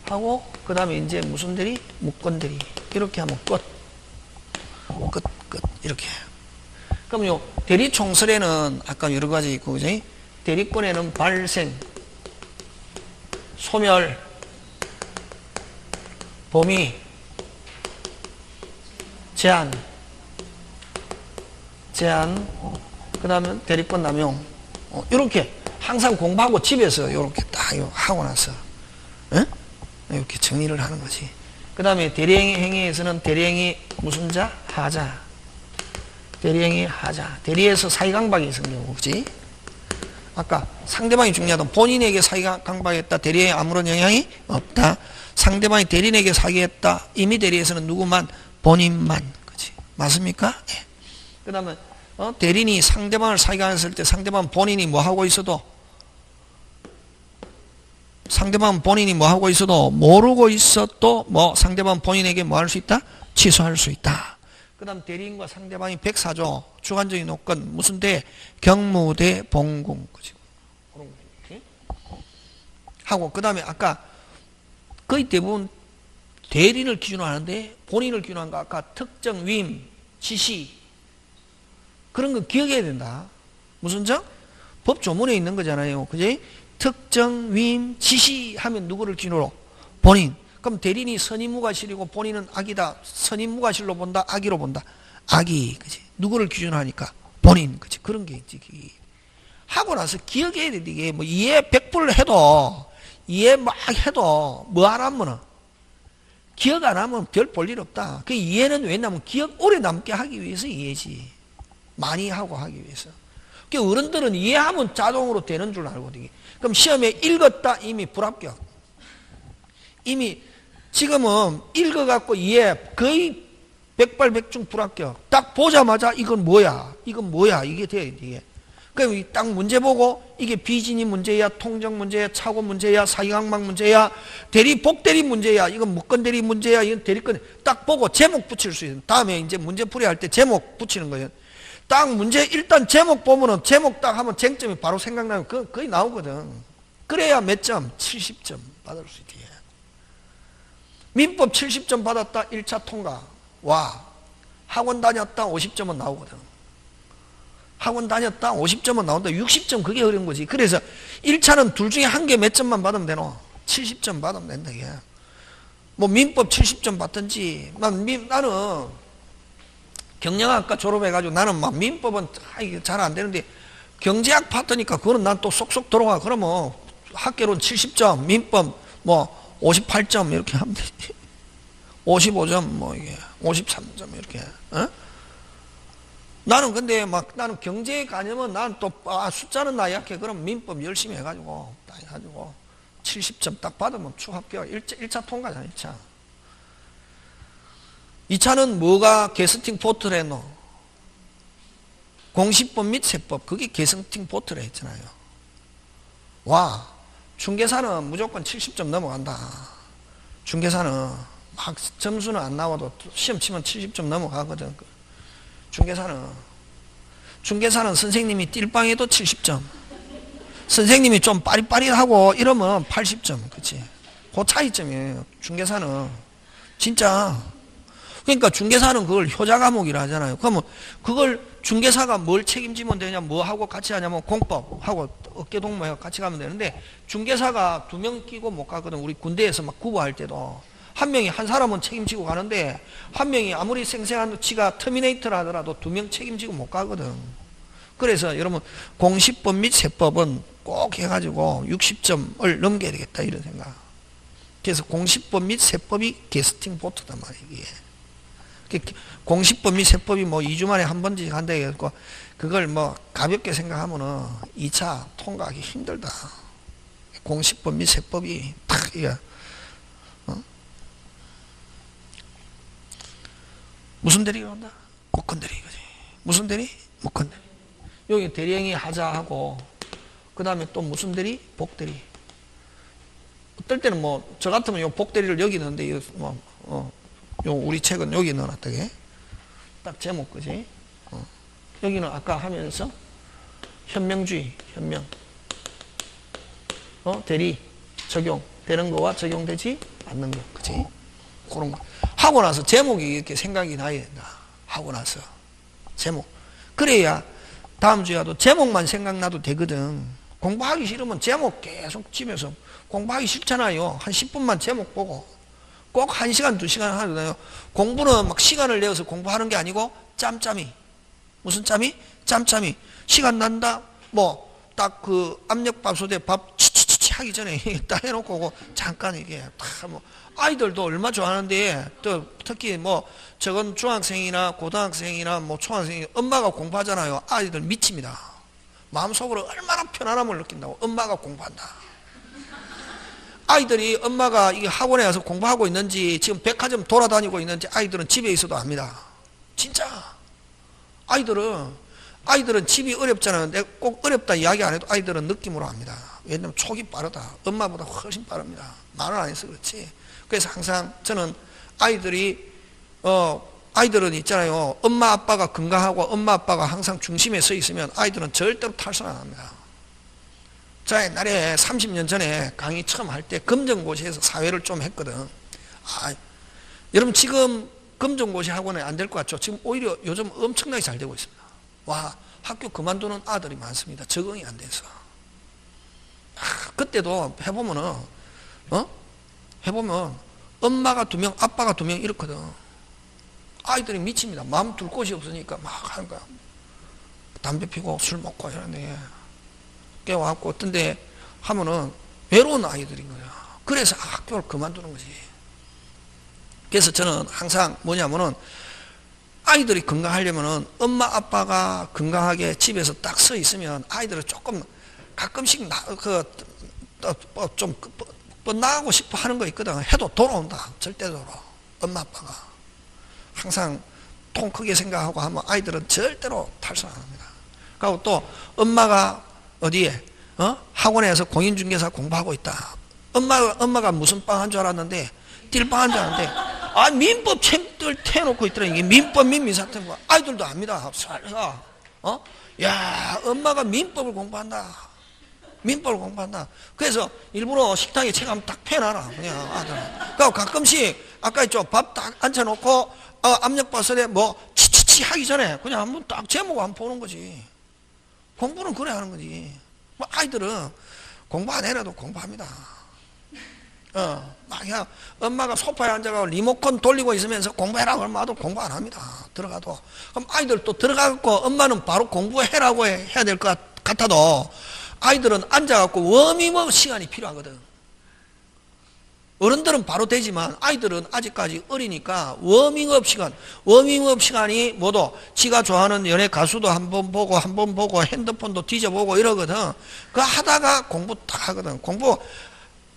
하고 그 다음에 이제 무슨 대리? 무권 대리. 이렇게 하면 끝 이렇게. 그럼 요 대리 총설에는 아까 여러 가지 있고, 그지? 대리권에는 발생, 소멸, 범위, 제한, 그 다음에 대리권 남용. 이렇게 항상 공부하고 집에서 이렇게 딱 하고 나서, 이렇게 정리를 하는 거지. 그 다음에 대리행위 행위에서는 대리행위 무슨 자? 하자. 대리행위 하자. 대리에서 사이강박이 있는 경우, 그지? 아까 상대방이 중요하다. 본인에게 사이강박했다. 대리에 아무런 영향이 없다. 상대방이 대리인에게 사기했다. 이미 대리에서는 누구만? 본인만. 그지? 맞습니까? 예. 그 다음에, 대리인이 상대방을 사기했을 때 상대방 본인이 뭐 하고 있어도 모르고 있어도 뭐 상대방 본인에게 뭐 할 수 있다? 취소할 수 있다. 그 다음 대리인과 상대방이 104조 주관적인 요건 무슨 대? 경무대 봉공. 그런 거 하고 그 다음에 아까 거의 대부분 대리인을 기준으로 하는데 본인을 기준으로 한 거 아까 특정 위임 지시 그런 거 기억해야 된다. 무슨 정? 법 조문에 있는 거잖아요. 그지? 특정 위임 지시 하면 누구를 기준으로? 본인. 그럼 대리인이 선임무과실이고 본인은 악이다. 선임무과실로 본다. 악의로 본다. 악이. 그지? 누구를 기준으로 하니까? 본인. 그지? 그런 게 있지. 하고 나서 기억해야 돼. 이게 뭐 이해 100% 해도 이해 막 해도 뭐 안 하면은 기억 안 하면 별 볼 일 없다. 그 이해는 왜냐면 기억 오래 남게 하기 위해서 이해지. 많이 하고 하기 위해서. 그 어른들은 이해하면 자동으로 되는 줄 알고 되게. 그럼 시험에 읽었다 이미 불합격. 이미 지금은 읽어갖고 이해 거의 백발백중 불합격. 딱 보자마자 이건 뭐야? 이게 돼야 돼. 이게. 그럼 이 딱 문제 보고 이게 비진이 문제야, 통정 문제야, 차고 문제야, 사기강막 문제야, 대리 복대리 문제야, 이건 무건대리 문제야, 이건 대리건, 딱 보고 제목 붙일 수 있어요. 다음에 이제 문제 풀이할 때 제목 붙이는 거예요. 딱 문제 일단 제목 보면은 제목 딱 하면 쟁점이 바로 생각나면 거의 나오거든. 그래야 몇 점? 70점 받을 수 있지. 민법 70점 받았다 1차 통과. 와, 학원 다녔다 50점은 나오거든. 학원 다녔다 50점은 나온다. 60점 그게 어려운 거지. 그래서 1차는 둘 중에 한 개 몇 점만 받으면 되노? 70점 받으면 된다 이게. 뭐 민법 70점 받든지. 나는 경영학과 졸업해가지고 나는 막 민법은 잘 안 되는데 경제학 파트니까 그거는 난 또 쏙쏙 들어가. 그러면 학계론 70점, 민법 뭐 58점 이렇게 하면 되지. 55점 뭐 이게 53점 이렇게. 어? 나는 근데 막 나는 경제에 가냐면 나는 또 숫자는 나 약해. 그럼 민법 열심히 해가지고 딱 해가지고 70점 딱 받으면 추합격. 1차 통과잖아. 1차. 2차는 뭐가 게스팅 포트를 했노? 공시법 및 세법. 그게 게스팅 포트를 했잖아요. 와, 중개사는 무조건 70점 넘어간다. 중개사는 막 점수는 안 나와도 시험 치면 70점 넘어가거든. 중개사는 선생님이 띨빵해도 70점. 선생님이 좀 빠릿빠릿하고 이러면 80점. 그치? 그 차이점이에요. 중개사는. 진짜. 그러니까 중개사는 그걸 효자 과목이라 하잖아요. 그러면 그걸 중개사가 뭘 책임지면 되냐, 뭐 하고 같이 하냐면 공법하고 어깨동무하고 같이 가면 되는데 중개사가 2명 끼고 못 가거든. 우리 군대에서 막 구보할 때도. 한 명이 한 사람은 책임지고 가는데 한 명이 아무리 생생한 지가 터미네이터를 하더라도 2명 책임지고 못 가거든. 그래서 여러분 공시법 및 세법은 꼭 해가지고 60점을 넘겨야 되겠다 이런 생각. 그래서 공시법 및 세법이 게스팅 보트단 말이에요. 공시법 및 세법이 뭐 2주 만에 한 번씩 한다 해갖고 그걸 뭐 가볍게 생각하면은 2차 통과하기 힘들다. 공시법 및 세법이 탁 이게 무슨 대리가 온다? 목건대리 이거지. 무슨 대리? 목건대리. 여기 대리행위 하자하고 그 다음에 또 무슨 대리? 복대리. 어떨 때는 뭐 저 같으면 요 복대리를 여기 넣는데 요 우리 책은 여기 넣어놨다게. 딱 제목 그지? 여기는 아까 하면서 현명주의, 현명. 대리, 적용 되는 거와 적용되지 않는 거, 그지? 그런 거. 하고 나서 제목이 이렇게 생각이 나야 된다. 하고 나서. 제목. 그래야 다음 주에도 제목만 생각나도 되거든. 공부하기 싫으면 제목 계속 집에서 공부하기 싫잖아요. 한 10분만 제목 보고. 꼭 1시간, 2시간 하잖아요. 공부는 막 시간을 내어서 공부하는 게 아니고 짬짬이. 무슨 짬이? 짬짬이. 시간 난다? 뭐, 딱 그 압력밥솥에 밥 치치치치 하기 전에 딱 해놓고 잠깐 이게 다 뭐, 아이들도 얼마 좋아하는데 또 특히 뭐 저건 중학생이나 고등학생이나 뭐 초등학생이 엄마가 공부하잖아요. 아이들 미칩니다. 마음속으로 얼마나 편안함을 느낀다고. 엄마가 공부한다. 아이들이 엄마가 이게 학원에 가서 공부하고 있는지 지금 백화점 돌아다니고 있는지 아이들은 집에 있어도 압니다. 진짜. 아이들은 집이 어렵잖아요. 내가 꼭 어렵다 이야기 안 해도 아이들은 느낌으로 압니다. 왜냐면 촉이 빠르다. 엄마보다 훨씬 빠릅니다. 말을 안 해서 그렇지. 그래서 항상 저는 아이들은 있잖아요. 엄마 아빠가 건강하고 엄마 아빠가 항상 중심에 서 있으면 아이들은 절대로 탈선 안 합니다. 자, 옛날에 30년 전에 강의 처음 할 때 검정고시에서 사회를 좀 했거든. 여러분 지금 검정고시 학원에 안 될 것 같죠? 지금 오히려 요즘 엄청나게 잘 되고 있습니다. 와, 학교 그만두는 아들이 많습니다. 적응이 안 돼서. 그때도 해보면 엄마가 2명, 아빠가 2명 이렇거든. 아이들이 미칩니다. 마음 둘 곳이 없으니까 막 하는 거야. 담배 피고 술 먹고 이러는데 깨워갖고 어떤 데 하면은 외로운 아이들인 거야. 그래서 학교를 그만두는 거지. 그래서 저는 항상 뭐냐면은 아이들이 건강하려면은 엄마 아빠가 건강하게 집에서 딱 서 있으면 아이들은 조금 가끔씩 좀 뻗나가고 싶어 하는 거 있거든. 해도 돌아온다. 절대적으로. 엄마 아빠가. 항상 통 크게 생각하고 하면 아이들은 절대로 탈선 안 합니다. 그리고 또 엄마가 어디에 학원에서 공인중개사 공부하고 있다. 엄마가 무슨 빵 한 줄 알았는데 띨빵 한 줄 알았는데 민법 책들 태워놓고 있더라. 이게 민법 민사태 아이들도 압니다. 야, 엄마가 민법을 공부한다. 민법을 공부한다. 그래서 일부러 식탁에 책 한번 딱 펴놔라. 그냥 아들. 그러니까 가끔씩 아까 있죠. 밥 딱 앉혀놓고 압력밥솥에 뭐 치치치 하기 전에 그냥 한번 딱 제목 한번 보는 거지. 공부는 그래 하는 거지. 뭐 아이들은 공부 안 해라도 공부합니다. 그냥 엄마가 소파에 앉아가지고 리모컨 돌리고 있으면서 공부해라 그러면 아들 공부 안 합니다. 들어가도. 그럼 아이들 또 들어가고 엄마는 바로 공부해라고 해야 될 것 같아도 아이들은 앉아갖고 워밍업 시간이 필요하거든. 어른들은 바로 되지만 아이들은 아직까지 어리니까 워밍업 시간이 뭐도 지가 좋아하는 연예 가수도 한번 보고 핸드폰도 뒤져보고 이러거든. 그거 하다가 공부 딱 하거든. 공부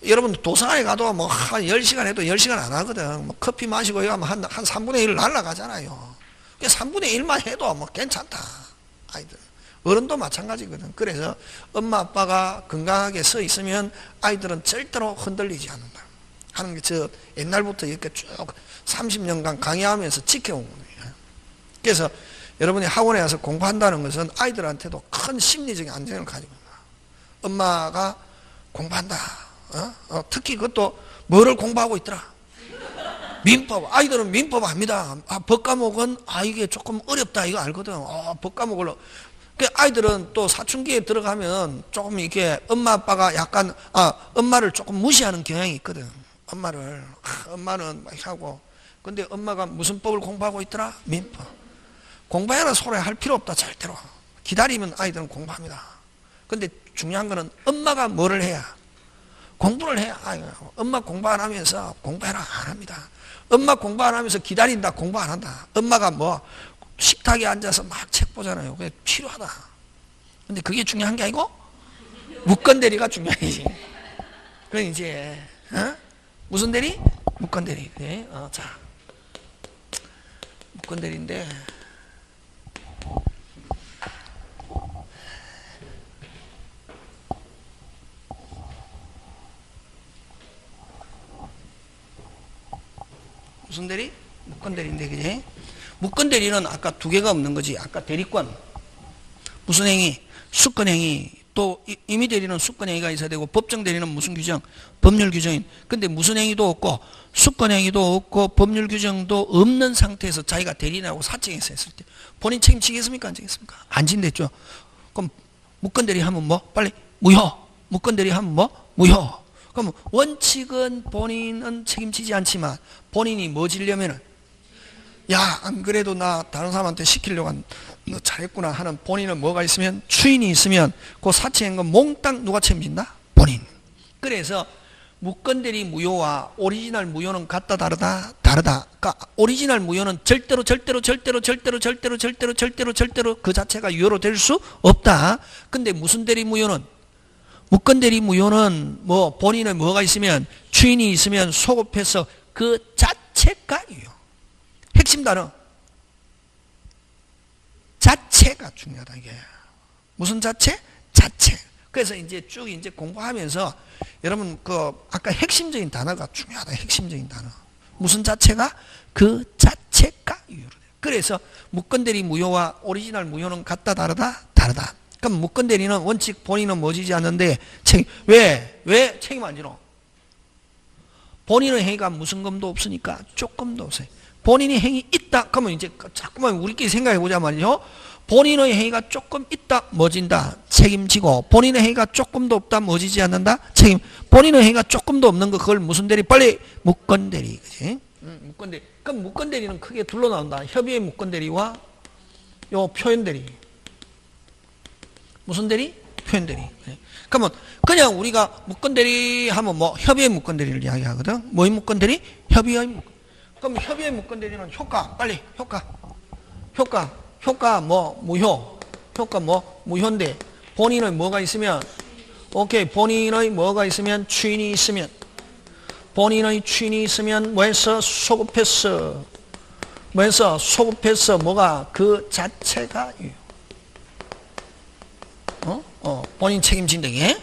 여러분 도서관에 가도 뭐 한 10시간 해도 10시간 안 하거든. 뭐 커피 마시고 이러면 한 3분의 1 날라가잖아요. 3분의 1만 해도 뭐 괜찮다. 아이들. 어른도 마찬가지거든. 그래서 엄마 아빠가 건강하게 서 있으면 아이들은 절대로 흔들리지 않는다 하는 게 저 옛날부터 이렇게 쭉 30년간 강의하면서 지켜온 거예요. 그래서 여러분이 학원에 와서 공부한다는 것은 아이들한테도 큰 심리적인 안정을 가지고 있다. 엄마가 공부한다. 특히 그것도 뭐를 공부하고 있더라? 민법. 아이들은 민법 압니다. 법 과목은 이게 조금 어렵다 이거 알거든. 법 과목을. 아이들은 또 사춘기에 들어가면 조금 이렇게 엄마 아빠가 약간 엄마를 조금 무시하는 경향이 있거든. 엄마는 막 하고. 근데 엄마가 무슨 법을 공부하고 있더라? 민법. 공부해라 소리 할 필요 없다 절대로. 기다리면 아이들은 공부합니다. 근데 중요한 거는 엄마가 뭐를 해야? 공부를 해야. 엄마 공부 안 하면서 공부해라 안 합니다. 엄마 공부 안 하면서 기다린다 공부 안 한다. 엄마가 뭐 식탁에 앉아서 막 책 보잖아요. 그게 필요하다. 근데 그게 중요한 게 아니고 무건대리가 중요하지. 그럼 이제 무슨 대리? 무건대리. 네. 자, 무건대리인데 무슨 대리? 무건대리인데 그지? 무건대리는 아까 두 개가 없는 거지. 아까 대리권 무슨 행위? 수권행위. 또 임의대리는 수권행위가 있어야 되고 법정대리는 무슨 규정? 법률 규정인. 근데 무슨 행위도 없고 수권행위도 없고 법률 규정도 없는 상태에서 자기가 대리인하고 사칭해서 했을 때 본인 책임지겠습니까? 안 지겠습니까? 안 진댔죠. 그럼 무건대리 하면 뭐? 빨리 무효. 무건대리 하면 뭐? 무효. 그럼 원칙은 본인은 책임지지 않지만 본인이 뭐 지려면은 야, 안 그래도 나 다른 사람한테 시키려고 너 잘했구나 하는 본인은 뭐가 있으면 추인이 있으면 그 사치한 건 몽땅 누가 책임진다? 본인. 그래서 무건대리 무효와 오리지널 무효는 같다 다르다? 다르다. 그러니까 오리지널 무효는 절대로 그 자체가 유효로 될 수 없다. 근데 무슨 대리 무효는 무건대리 무효는 뭐 본인의 뭐가 있으면 추인이 있으면 소급해서 그 자체가 유효. 핵심 단어 자체가 중요하다. 이게 무슨 자체? 자체. 그래서 이제 쭉 이제 공부하면서 여러분 그 아까 핵심적인 단어가 중요하다. 핵심적인 단어 무슨 자체가? 그 자체가 유효로 돼. 그래서 무건대리 무효와 오리지널 무효는 같다 다르다? 다르다. 그럼 무건대리는 원칙 본인은 뭐 지지 않는데 책임. 왜 책임 안 지노? 본인의 행위가 무슨 검도 없으니까 조금도 없어요. 본인의 행위 있다. 그러면 이제 자꾸만 우리끼리 생각해 보자 말이죠. 본인의 행위가 조금 있다. 뭐 진다? 책임지고. 본인의 행위가 조금도 없다. 뭐 지지 않는다? 책임. 본인의 행위가 조금도 없는 거 그걸 무슨 대리? 빨리 무건대리. 그치? 무건대리. 그럼 무건대리는 크게 둘로 나온다. 협의의 무건대리와 요 표현대리. 무슨 대리? 표현대리. 그러면 그냥 우리가 무건대리 하면 뭐 협의의 무건대리를 이야기하거든. 뭐의 무건대리? 협의의 무건대리. 그럼 협의의 무건대리는 효과. 빨리 효과 뭐 무효. 효과 뭐 무효인데 본인의 뭐가 있으면 오케이. 본인의 뭐가 있으면 추인이 있으면 본인의 추인이 있으면 뭐해서 소급해서 뭐해서 소급해서 뭐가 그 자체가 유효. 본인 책임진다. 게.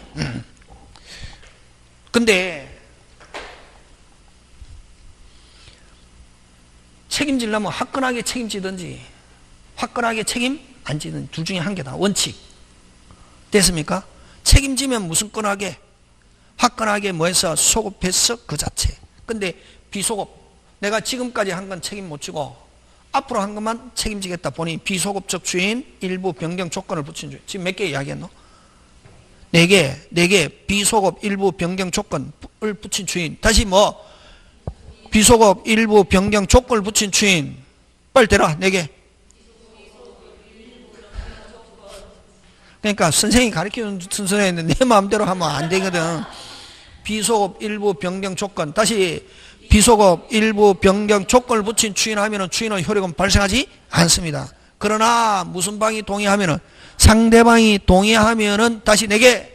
근데 책임지려면 화끈하게 책임지든지 화끈하게 책임 안 지든지 둘 중에 한 개다. 원칙. 됐습니까? 책임지면 무슨 끈하게 화끈하게 뭐해서 소급해서 그 자체. 근데 비소급, 내가 지금까지 한 건 책임 못 지고 앞으로 한 것만 책임지겠다 보니 비소급적 주인 일부 변경 조건을 붙인 주인. 지금 몇 개 이야기했노? 4개 비소급 일부 변경 조건을 붙인 주인. 다시 뭐 비소급 일부 변경 조건을 붙인 주인. 빨리 대라. 4개. 그러니까 선생님이 가르치는 순서에는 내 마음대로 하면 안 되거든. 비소급 일부 변경 조건. 다시 비소급 일부 변경 조건을 붙인 추인하면은 추인은 효력은 발생하지 않습니다. 그러나 무슨 방이 동의하면은 상대방이 동의하면은 다시 4개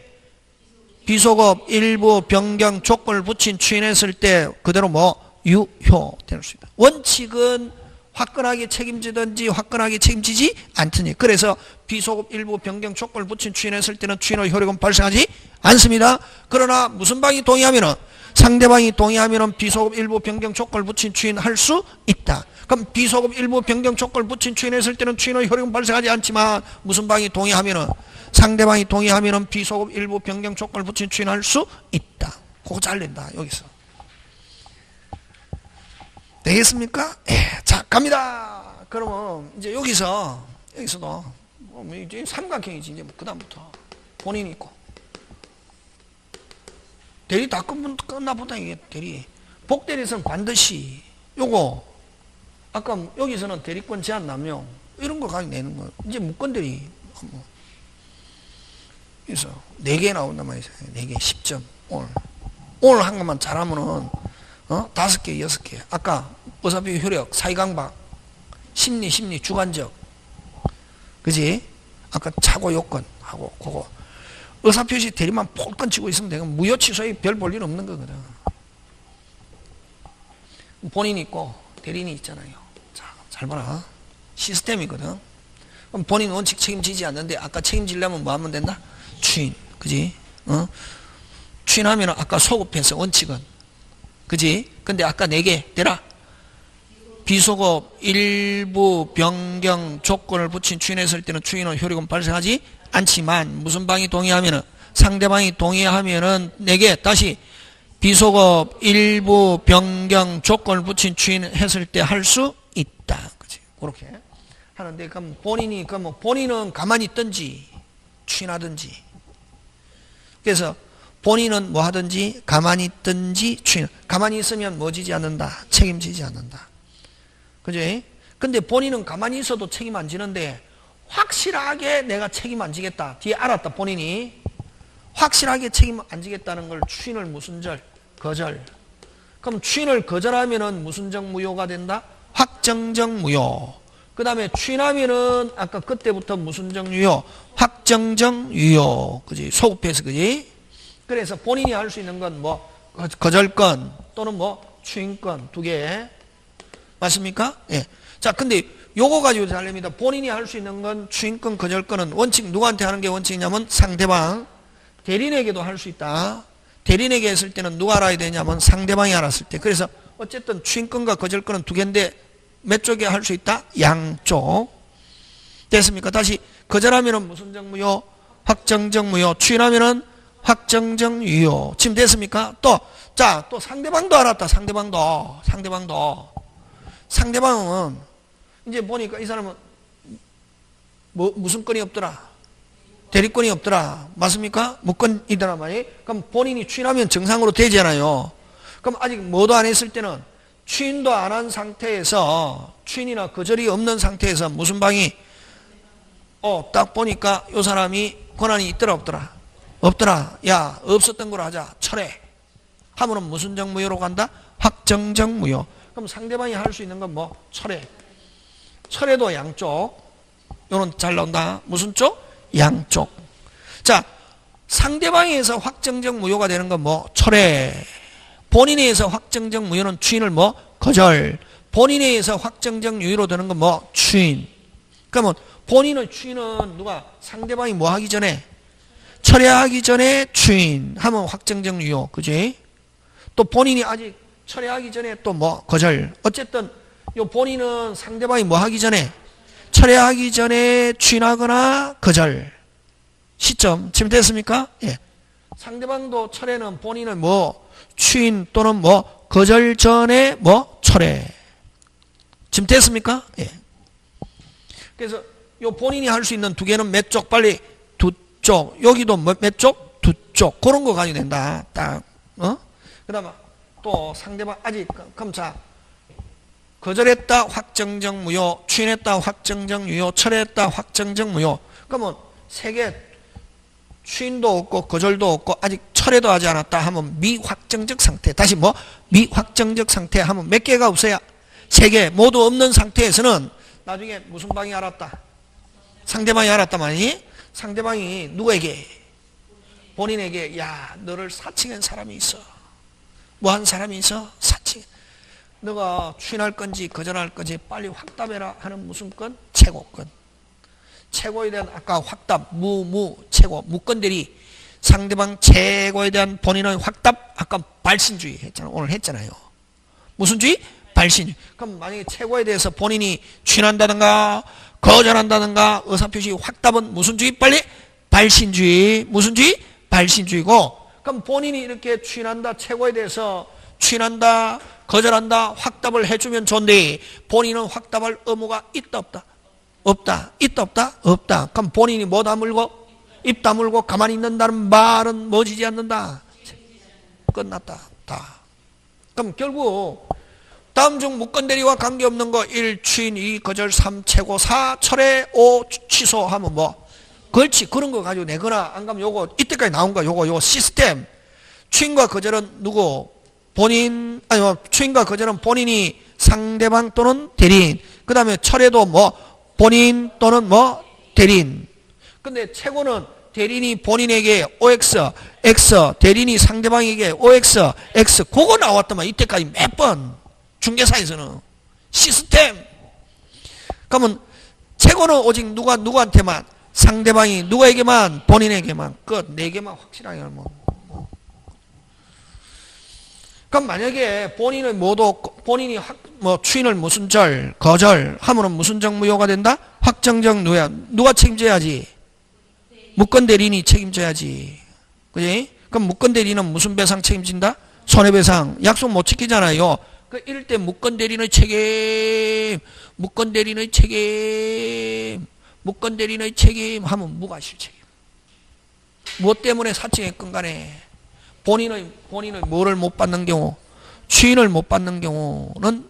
비소급 일부 변경 조건을 붙인 추인했을 때 그대로 뭐 유효될 수 있다. 원칙은 화끈하게 책임지든지 화끈하게 책임지지 않더니. 그래서 비소급 일부 변경 조건을 붙인 추인했을 때는 추인의 효력은 발생하지 않습니다. 그러나 무슨 방이 동의하면은 상대방이 동의하면은 비소급 일부 변경 조건을 붙인 추인할 수 있다. 그럼 비소급 일부 변경 조건을 붙인 추인했을 때는 추인의 효력은 발생하지 않지만 무슨 방이 동의하면은 상대방이 동의하면은 비소급 일부 변경 조건을 붙인 추인할 수 있다. 그거 잘린다. 여기서. 되겠습니까? 자, 갑니다. 그러면 이제 여기서도 이제 삼각형이지. 이제 그다음부터 본인이 있고 대리 다 끝나 보다. 이게 대리 복대리에서는 반드시 요거 아까 여기서는 대리권 제한 남용 이런 거 가지고 내는 거. 이제 무권 대리 그래서 4개 나온단 말이죠. 4개 10점. 오늘 한 것만 잘하면은 5개, 6개. 아까 의사표시 효력, 사이강박, 심리, 주관적. 그지? 아까 착오 요건 하고, 그거. 의사표시 대리만 폴건 치고 있으면 되고, 무효 취소에 별 볼 일 없는 거거든. 본인이 있고, 대리인이 있잖아요. 자, 잘 봐라. 시스템이거든. 그럼 본인 원칙 책임지지 않는데, 아까 책임지려면 뭐 하면 된다? 추인. 그지? 추인하면 아까 소급해서 원칙은. 그지? 근데 아까 4개 되라. 비소급 일부 변경 조건을 붙인 추인했을 때는 추인은 효력은 발생하지 않지만 무슨 방이 동의하면은 상대방이 동의하면은 4개 다시 비소급 일부 변경 조건을 붙인 추인했을 때 할 수 있다. 그지? 그렇게 하는데 그럼 본인은 가만히 있든지 추인하든지. 그래서 본인은 뭐 하든지 가만히 있든지 추인. 가만히 있으면 뭐 지지 않는다? 책임지지 않는다. 그지? 근데 본인은 가만히 있어도 책임 안 지는데 확실하게 내가 책임 안 지겠다. 뒤에 알았다. 본인이 확실하게 책임 안 지겠다는 걸 추인을 무슨 절? 거절. 그럼 추인을 거절하면은 무슨 적 무효가 된다? 확정적 무효. 그 다음에 추인하면은 아까 그때부터 무슨 적 유효? 확정적 유효. 그지? 소급해서. 그지? 그래서 본인이 할 수 있는 건 뭐 거절권 또는 뭐 추인권 2개. 맞습니까? 예. 자, 근데 요거 가지고 잘냅니다. 본인이 할 수 있는 건 추인권, 거절권은 원칙 누구한테 하는 게 원칙이냐면 상대방, 대리인에게도 할 수 있다. 대리인에게 했을 때는 누가 알아야 되냐면 상대방이 알았을 때. 그래서 어쨌든 추인권과 거절권은 2개인데 몇 쪽에 할 수 있다? 양쪽. 됐습니까? 다시 거절하면은 무슨 적 무효? 확정적 무효. 추인하면은 확정적 유효. 지금 됐습니까? 또 상대방도 알았다. 상대방은 이제 보니까 이 사람은 무슨 건이 없더라? 대리권이 없더라. 맞습니까? 무건이더라 말이. 그럼 본인이 추인하면 정상으로 되잖아요. 그럼 아직 뭐도 안 했을 때는 추인도 안 한 상태에서 추인이나 거절이 없는 상태에서 무슨 방이 딱 보니까 이 사람이 권한이 있더라 없더라? 없더라. 야, 없었던 걸로 하자. 철회. 하면은 무슨 적 무효로 간다? 확정적 무효. 그럼 상대방이 할 수 있는 건 뭐? 철회. 철회도 양쪽. 요는 잘 나온다. 무슨 쪽? 양쪽. 자, 상대방에 의해서 확정적 무효가 되는 건 뭐? 철회. 본인에 의해서 확정적 무효는 추인을 뭐? 거절. 본인에 의해서 확정적 유효로 되는 건 뭐? 추인. 그러면 본인의 추인은 누가? 상대방이 뭐 하기 전에? 철회하기 전에 추인 하면 확정적 유효. 그지? 또 본인이 아직 철회하기 전에 또 뭐 거절. 어쨌든 요 본인은 상대방이 뭐 하기 전에 철회하기 전에 추인하거나 거절. 시점 지금 됐습니까? 예. 상대방도 철회는 본인은 뭐 추인 또는 뭐 거절 전에 뭐 철회. 지금 됐습니까? 예. 그래서 요 본인이 할 수 있는 두 개는 몇 쪽? 빨리 두 쪽. 여기도 몇 쪽? 두 쪽. 그런 거 가지고 된다. 딱. 그 다음에 또 상대방 아직 그럼 자 거절했다 확정적 무효, 추인했다 확정적 유효, 철회했다 확정적 무효. 그러면 세 개 추인도 없고 거절도 없고 아직 철회도 하지 않았다 하면 미확정적 상태. 다시 뭐 미확정적 상태 하면 몇 개가 없어야 세 개 모두 없는 상태에서는 나중에 무슨 방이 알았다? 상대방이 알았단 말이니? 상대방이 누구에게? 본인에게 야 너를 사칭한 사람이 있어. 뭐 한 사람이 있어? 사칭. 너가 추인할 건지 거절할 건지 빨리 확답해라 하는 무슨 건? 최고건. 최고에 대한 아까 확답 최고 무건대리 상대방 최고에 대한 본인의 확답 아까 발신주의 했잖아. 오늘 했잖아요. 무슨 주의? 발신주의. 그럼 만약에 최고에 대해서 본인이 추인한다든가 거절한다든가 의사표시 확답은 무슨 주의? 빨리 발신주의. 무슨 주의? 발신주의고. 그럼 본인이 이렇게 추인한다 최고에 대해서 추인한다 거절한다 확답을 해주면 좋은데 본인은 확답할 의무가 있다 없다? 없다. 있다 없다? 없다. 그럼 본인이 뭐 다물고 입 다물고 가만히 있는다는 말은 뭐지지 않는다. 끝났다. 다. 그럼 결국 다음 중 무건대리와 관계없는 거 1. 추인 2. 거절 3. 최고 4. 철회 5. 취소하면 뭐 그렇지. 그런 거 가지고 내거나 안 가면 요거 이때까지 나온 거 요거 시스템. 추인과 거절은 누구? 본인 아니 추인과 거절은 본인이 상대방 또는 대리인. 그 다음에 철회도 뭐 본인 또는 뭐 대리인. 근데 최고는 대리인이 본인에게 OX, X, 대리인이 상대방에게 OX, X. 그거 나왔더만 이때까지 몇 번 중개사에서는 시스템. 그러면 최고는 오직 누구한테만 상대방이 누구에게만 본인에게만 끝. 네 개만 확실하게 하면. 그럼 만약에 본인의 모두 본인이 뭐 추인을 무슨 절 거절 하면은 무슨 적 무효가 된다? 확정적 무효. 누가 책임져야지? 무건 대리인이 책임져야지. 그지? 그럼 무건 대리인은 무슨 배상 책임진다? 손해배상. 약속 못 지키잖아요. 그 이럴 때 무건 대리인의 책임, 무건 대리인의 책임, 무건 대리인의 책임 하면 무과실 책임. 무엇 때문에 사칭했건 간에 본인의 뭐를 못 받는 경우, 추인을 못 받는 경우는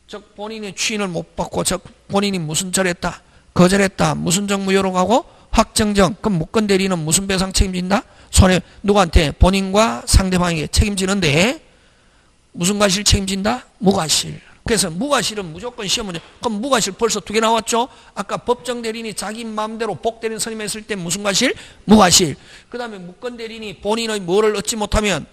즉 본인이 추인을 못 받고 즉 본인이 무슨 절했다, 거절했다, 무슨 정무효로 가고 확정정. 그럼 무건 대리는 무슨 배상 책임진다? 손해 누구한테? 본인과 상대방에게 책임지는데 무슨 과실 책임진다? 무과실. 그래서 무과실은 무조건 시험 문제. 그럼 무과실 벌써 두 개 나왔죠? 아까 법정 대리인이 자기 마음대로 복 대리인 선임했을 때 무슨 과실? 무과실. 그 다음에 무건 대리인이 본인의 뭐를 얻지 못하면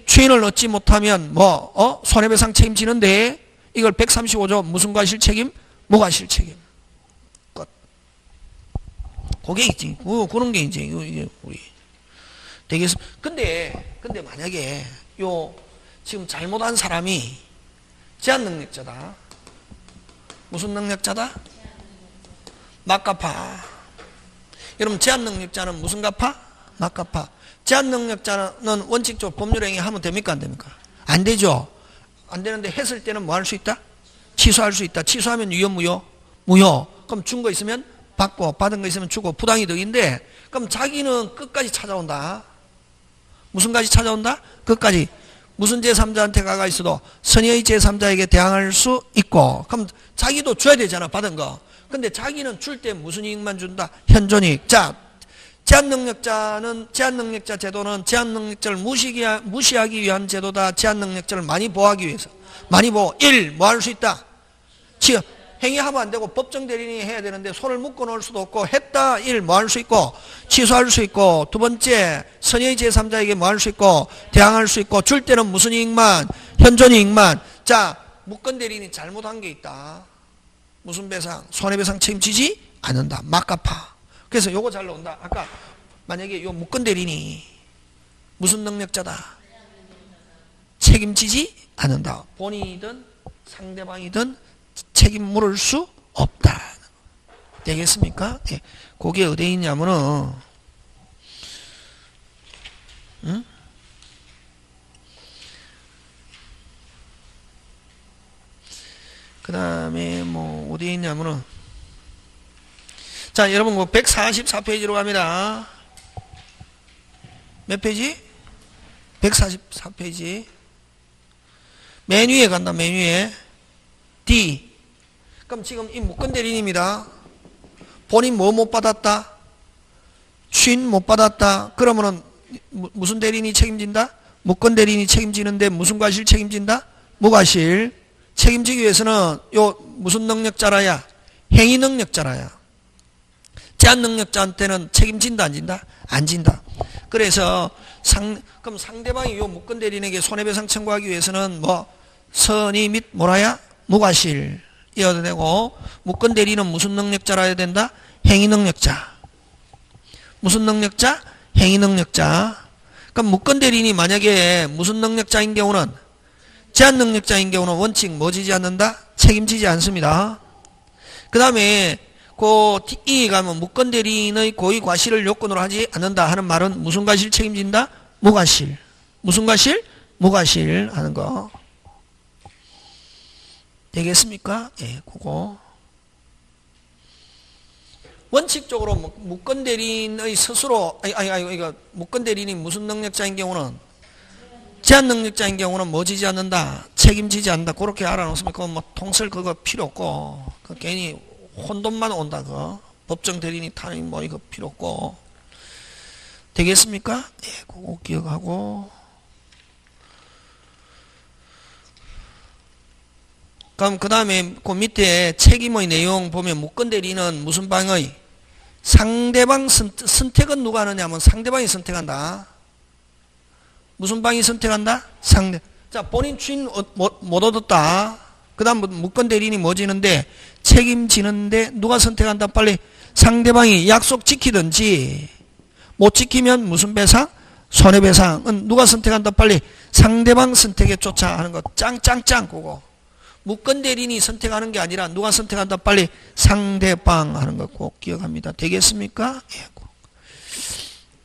추인을 얻지 못하면 뭐 손해배상 책임지는데 이걸 135조 무슨 과실 책임? 무과실 책임. 끝. 그게 있지. 그런 게 이제 우리 되겠습니다. 근데 만약에 요 지금 잘못한 사람이 제한 능력자다. 무슨 능력자다? 막갚아. 여러분 제한 능력자는 무슨 갚아? 막갚아. 제한 능력자는 원칙적으로 법률행위 하면 됩니까? 안 됩니까? 안 되죠. 안 되는데 했을 때는 뭐 할 수 있다? 취소할 수 있다. 취소하면 유효 무효? 무효. 그럼 준 거 있으면 받고 받은 거 있으면 주고 부당이득인데 그럼 자기는 끝까지 찾아온다. 무슨 까지 찾아온다? 끝까지. 무슨 제3자한테 가가 있어도 선의의 제3자에게 대항할 수 있고 그럼 자기도 줘야 되잖아. 받은 거. 근데 자기는 줄 때 무슨 이익만 준다? 현존이익. 자, 제한능력자 제도는 제한능력자를 무시하기 위한 제도다. 제한능력자를 많이 보호하기 위해서. 많이 보호. 1. 뭐 할 수 있다? 행위하면 안 되고 법정 대리인이 해야 되는데 손을 묶어 놓을 수도 없고 했다. 1. 뭐 할 수 있고 취소할 수 있고 두 번째 선의의 제3자에게 뭐 할 수 있고 대항할 수 있고 줄 때는 무슨 이익만? 현존이익만. 자, 무건 대리인이 잘못한 게 있다. 무슨 배상? 손해배상 책임지지 않는다. 막갚아. 그래서 요거 잘 나온다. 아까 만약에 요 무권 대리인이 무슨 능력자다? 책임지지 않는다. 본인이든 상대방이든 책임 물을 수 없다. 되겠습니까? 예. 그게 어디에 있냐면은 응? 그 다음에 뭐 어디에 있냐면은 자 여러분 뭐 144페이지로 갑니다. 몇 페이지? 144페이지. 맨 위에 간다. 맨 위에 D. 그럼 지금 이 무권 대리인입니다. 본인 뭐 못 받았다? 취인 못 받았다. 그러면은 무슨 대리인이 책임진다? 무권 대리인이 책임지는데 무슨 과실 책임진다? 무과실. 책임지기 위해서는 요 무슨 능력자라야? 행위 능력자라야. 제한 능력자한테는 책임진다 안 진다? 안 진다. 그래서 그럼 상대방이 요 무권 대리인에게 손해배상 청구하기 위해서는 뭐 선의 및 뭐라야? 무과실 이어도 되고, 무권 대리인은 무슨 능력자라 해야 된다? 행위 능력자. 무슨 능력자? 행위 능력자. 그럼 무권 대리인이 만약에 무슨 능력자인 경우는, 제한 능력자인 경우는 원칙 뭐 지지 않는다? 책임지지 않습니다. 그 다음에 그 E에 가면 무권 대리인의 고의 과실을 요건으로 하지 않는다 하는 말은 무슨 과실 책임진다? 무과실. 무슨 과실? 무과실 하는 거. 되겠습니까? 예, 그거. 원칙적으로 무권 대리인의 스스로, 이거 무권 대리인이 무슨 능력자인 경우는, 제한 능력자인 경우는 뭐 지지 않는다? 책임지지 않는다. 그렇게 알아놓으면 그거 뭐 통설 그거 필요 없고, 그 괜히 혼돈만 온다. 그 법정 대리인이 타는 뭐 이거 필요 없고. 되겠습니까? 예, 그거 기억하고. 그럼 그 다음에 그 밑에 책임의 내용 보면 무권 대리인은 무슨 방의? 상대방 선택은 누가 하느냐 하면 상대방이 선택한다. 무슨 방이 선택한다? 상대. 자, 본인 주인 못 얻었다. 그 다음 무권 대리인이 뭐 지는데? 책임지는데 누가 선택한다? 빨리 상대방이 약속 지키든지 못 지키면 무슨 배상? 손해배상은 누가 선택한다? 빨리 상대방 선택에 쫓아 하는 거. 짱짱짱 그거. 무권 대리인이 선택하는 게 아니라 누가 선택한다? 빨리 상대방 하는 거 꼭 기억합니다. 되겠습니까? 예, 꼭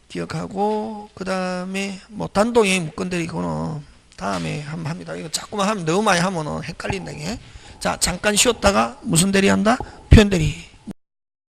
기억하고, 그 다음에 뭐 단독의 무권 대리인은 다음에 한번 합니다. 이거 자꾸만 하면 너무 많이 하면 헷갈린다. 이게. 자, 잠깐 쉬었다가 무슨 대리 한다? 표현 대리.